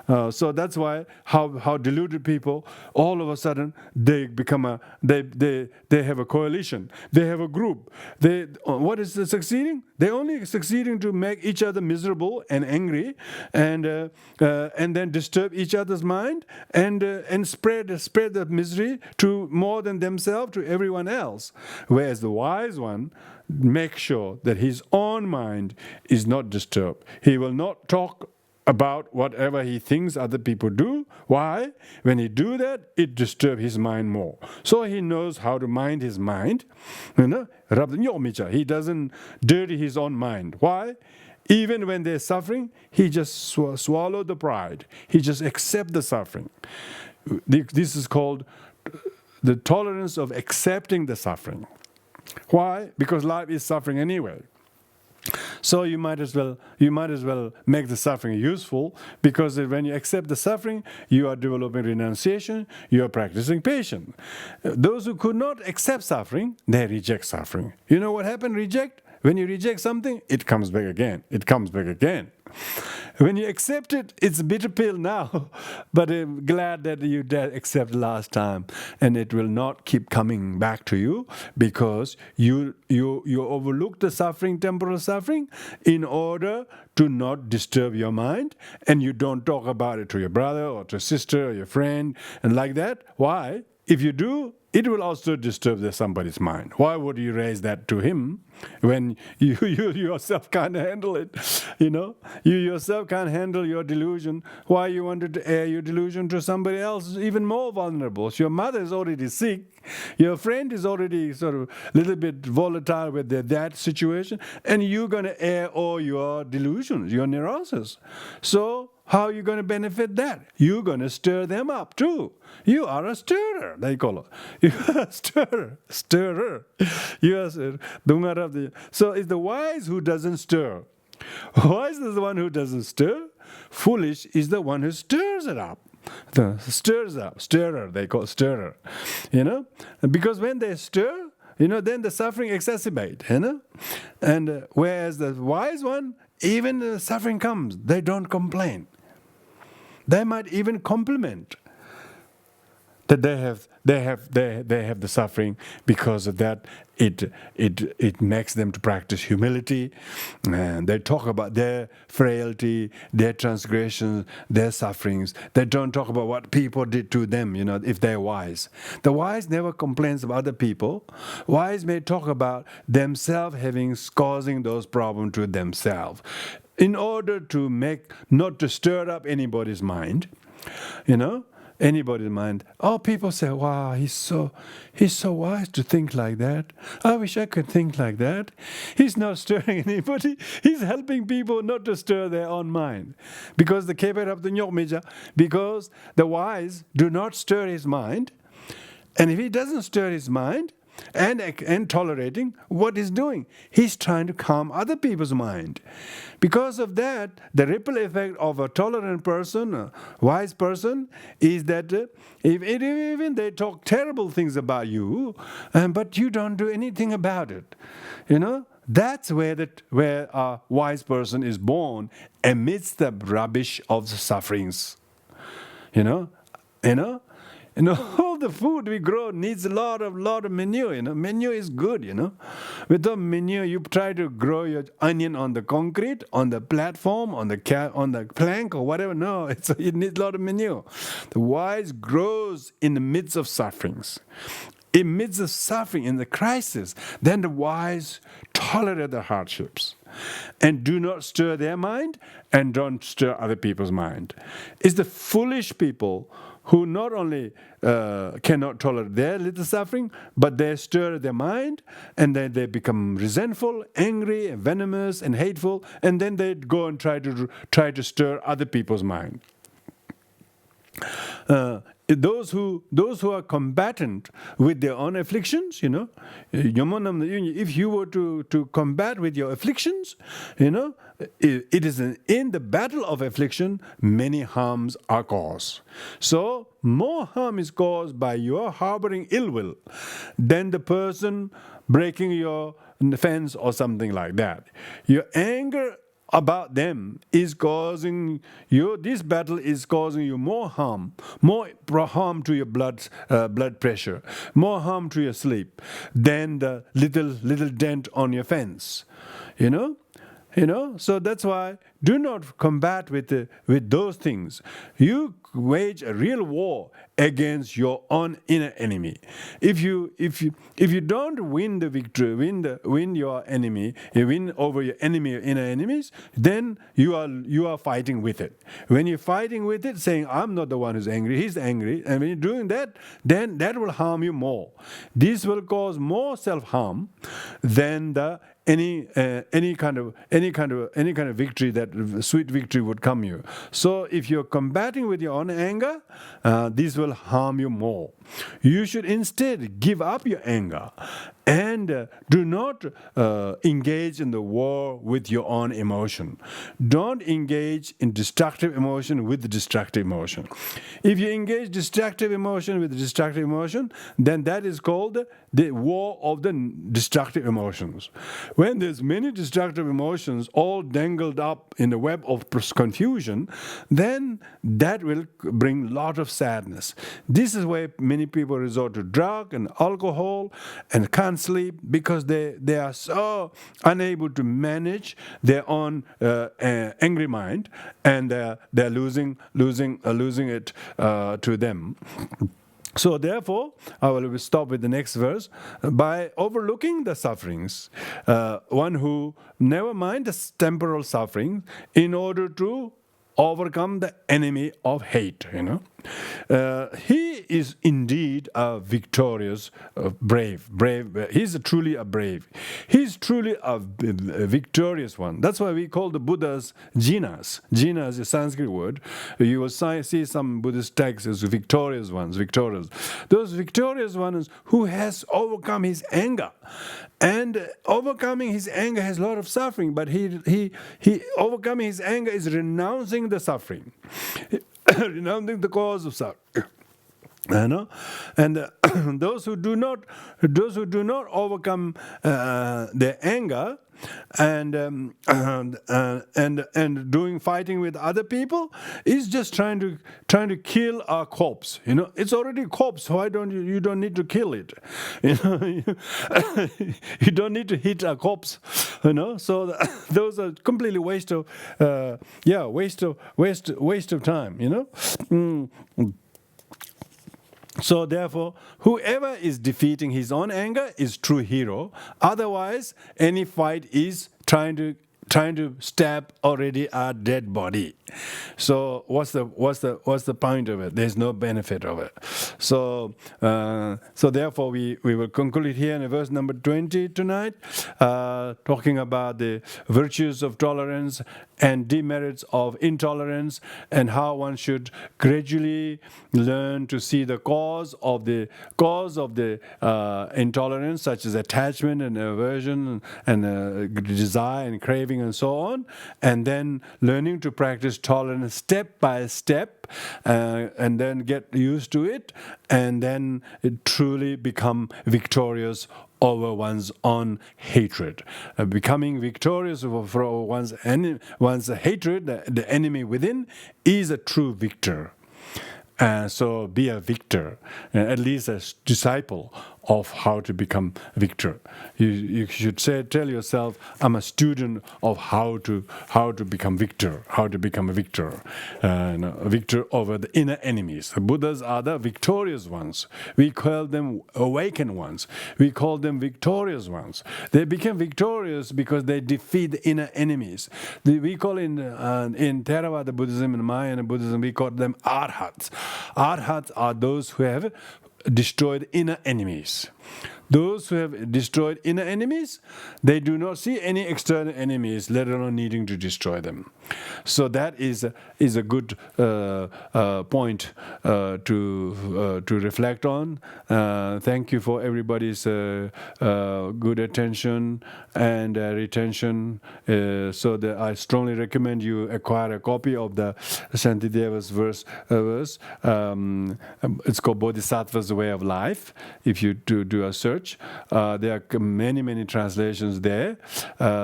So that's why how deluded people, all of a sudden they become they have a coalition, they have a group. What is the succeeding? They're only succeeding to make each other miserable and angry, and then disturb each other's mind, and spread the misery to more than themselves to everyone else. Whereas the wise one makes sure that his own mind is not disturbed. He will not talk about whatever he thinks other people do. Why? When he do that, it disturbs his mind more. So he knows how to mind his mind. He doesn't dirty his own mind. Why? Even when they're suffering, he just swallow the pride. He just accept the suffering. This is called the tolerance of accepting the suffering. Why? Because life is suffering anyway. So you might as well make the suffering useful, because when you accept the suffering, you are developing renunciation, you are practicing patience. Those who could not accept suffering, they reject suffering. You know what happened? Reject? When you reject something, it comes back again. It comes back again. When you accept it, it's a bitter pill now, but I'm glad that you did accept last time, and it will not keep coming back to you, because you overlook the suffering, temporal suffering, in order to not disturb your mind, and you don't talk about it to your brother or to your sister or your friend, and like that. Why? If you do, it will also disturb somebody's mind. Why would you raise that to him when you yourself can't handle it? You yourself can't handle your delusion. Why you wanted to air your delusion to somebody else even more vulnerable? So your mother is already sick. Your friend is already sort of a little bit volatile with that situation, and you're going to air all your delusions, your neurosis. So how are you going to benefit that? You're going to stir them up too. You are a stirrer, they call it. You are a stirrer. You are a. So it's the wise who doesn't stir. Wise is the one who doesn't stir. Foolish is the one who stirs it up. Stirs up, stirrer, they call it stirrer. Because when they stir, then the suffering exacerbate, And whereas the wise one, even the suffering comes, they don't complain. They might even compliment that they have the suffering. Because of that, it makes them to practice humility, and they talk about their frailty, their transgressions, their sufferings. They don't talk about what people did to them, if they're wise. The wise never complains about other people. Wise may talk about themselves causing those problems to themselves, in order to not to stir up anybody's mind, anybody's mind. Oh, people say, wow, he's so wise to think like that. I wish I could think like that. He's not stirring anybody. He's helping people not to stir their own mind. Because because the wise do not stir his mind. And if he doesn't stir his mind, and tolerating, what he's doing, he's trying to calm other people's mind. Because of that, the ripple effect of a tolerant person, a wise person, is that even they talk terrible things about you, but you don't do anything about it. That's where a wise person is born, amidst the rubbish of the sufferings. All the food we grow needs a lot of manure. Manure is good. Without manure, you try to grow your onion on the concrete, on the platform, on the plank, or whatever. No, it needs a lot of manure. The wise grows in the midst of sufferings. In midst of suffering, in the crisis, then the wise tolerate the hardships and do not stir their mind and don't stir other people's mind. It's the foolish people who not only cannot tolerate their little suffering, but they stir their mind, and then they become resentful, angry, venomous, and hateful, and then they go and try to stir other people's mind. Those who are combatant with their own afflictions, if you were to combat with your afflictions, it is in the battle of affliction, many harms are caused. So more harm is caused by your harboring ill will than the person breaking your fence or something like that. Your anger about them is causing you, this battle is causing you more harm to your blood pressure, more harm to your sleep than the little dent on your fence. So that's why do not combat with those things. You wage a real war against your own inner enemy. If you don't win the victory, win your enemy, you win over your enemy, inner enemies, then you are fighting with it. When you're fighting with it, saying I'm not the one who's angry, he's angry, and when you're doing that, then that will harm you more. This will cause more self-harm than any kind of victory, that sweet victory would come you. So if you're combating with your own anger, this will harm you more. You should instead give up your anger and do not engage in the war with your own emotion. Don't engage in destructive emotion with destructive emotion. If you engage destructive emotion with destructive emotion, then that is called the war of the destructive emotions. When there's many destructive emotions all dangled up in the web of confusion, then that will bring a lot of sadness. This is why many people resort to drug and alcohol and can't sleep, because they are so unable to manage their own angry mind, and they're losing it to them. So therefore, I will stop with the next verse. By overlooking the sufferings, one who never mind the temporal suffering, in order to overcome the enemy of hate, he is indeed a victorious, brave. He's truly a brave. He's truly a victorious one. That's why we call the Buddhas jinas. Jina is a Sanskrit word. You will see some Buddhist texts as victorious ones, victorious. Those victorious ones who has overcome his anger. And overcoming his anger has a lot of suffering, but he overcoming his anger is renouncing the suffering. Renouncing the cause of suffering. And those who do not overcome their anger and doing fighting with other people is just trying to kill a corpse. It's already a corpse. Why don't you don't need to kill it? You don't need to hit a corpse. So those are completely waste of time. So therefore, whoever is defeating his own anger is true hero. Otherwise, any fight is trying to stab already a dead body. So what's the point of it? There's no benefit of it. So therefore we will conclude here in verse number 20 tonight, talking about the virtues of tolerance and demerits of intolerance, and how one should gradually learn to see the cause of the intolerance, such as attachment and aversion and desire and craving and so on, and then learning to practice tolerance step by step, and then get used to it, and then truly become victorious over one's own hatred. Becoming victorious over one's hatred, the enemy within, is a true victor. So be a victor, at least a disciple of how to become victor. You should tell yourself, I'm a student of how to become victor, how to become a victor, a victor over the inner enemies. The Buddhas are the victorious ones. We call them awakened ones. We call them victorious ones. They became victorious because they defeat the inner enemies. We call in Theravada Buddhism and Mahayana Buddhism, we call them arhats. Arhats are those who have destroyed inner enemies. Those who have destroyed inner enemies, they do not see any external enemies, let alone needing to destroy them. So that is a good point to reflect on. Thank you for everybody's good attention and retention. So that I strongly recommend you acquire a copy of the Shantideva's verse. It's called Bodhisattva's Way of Life. If you do a search, research. There are many translations there.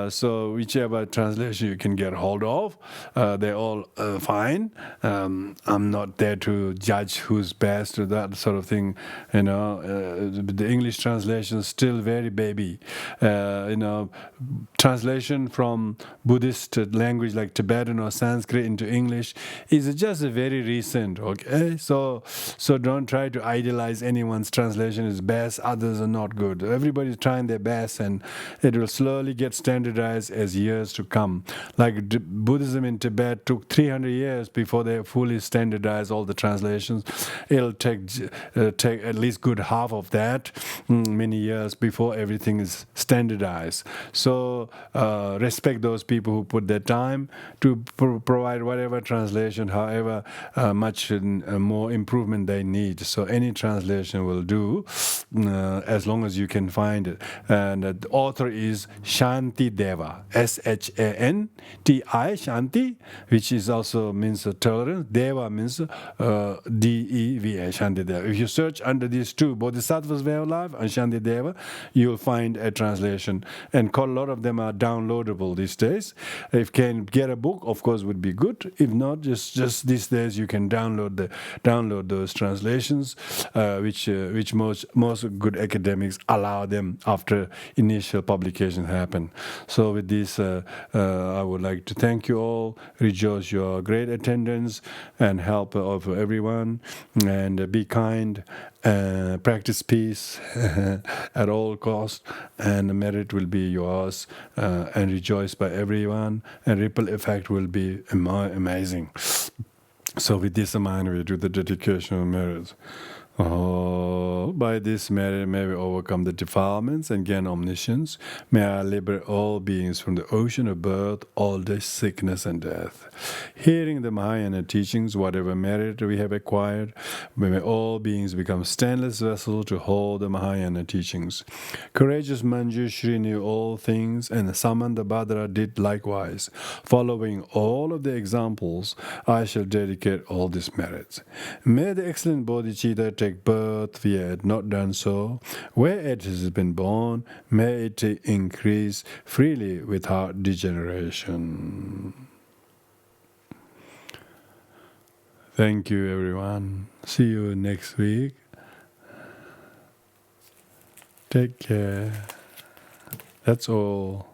So whichever translation you can get hold of, they're all fine. I'm not there to judge who's best or that sort of thing. The English translation is still very baby. Translation from Buddhist language like Tibetan or Sanskrit into English is just very recent. Okay, so don't try to idealize anyone's translation is best, others are not good. Everybody's trying their best, and it will slowly get standardized as years to come. Like Buddhism in Tibet took 300 years before they fully standardized all the translations. It'll take at least good half of that, many years before everything is standardized. So respect those people who put their time to provide whatever translation, however much more improvement they need. So any translation will do, as long as you can find it. And the author is Shantideva, Shanti, Shanti, which is also means tolerance. Deva means Deva, Shantideva. If you search under these two, Bodhisattva's Way of Life and Shantideva, you'll find a translation. And a lot of them are downloadable these days. If you can get a book, of course, would be good. If not, just these days you can download those translations, which most good academics allow them after initial publication happen. So with this, I would like to thank you all, rejoice your great attendance and help of everyone, and be kind, practice peace at all costs, and the merit will be yours, and rejoiced by everyone, and ripple effect will be amazing. So with this in mind, we do the dedication of merits. By this merit may we overcome the defilements and gain omniscience. May I liberate all beings from the ocean of birth, old age, sickness, and death. Hearing the Mahayana teachings, whatever merit we have acquired, may all beings become stainless vessels to hold the Mahayana teachings. Courageous Manjushri knew all things, and Samandabhadra did likewise. Following all of the examples, I shall dedicate all these merits. May the excellent Bodhicitta take birth, we had not done so. Where it has been born, may it increase freely without degeneration. Thank you, everyone. See you next week. Take care. That's all.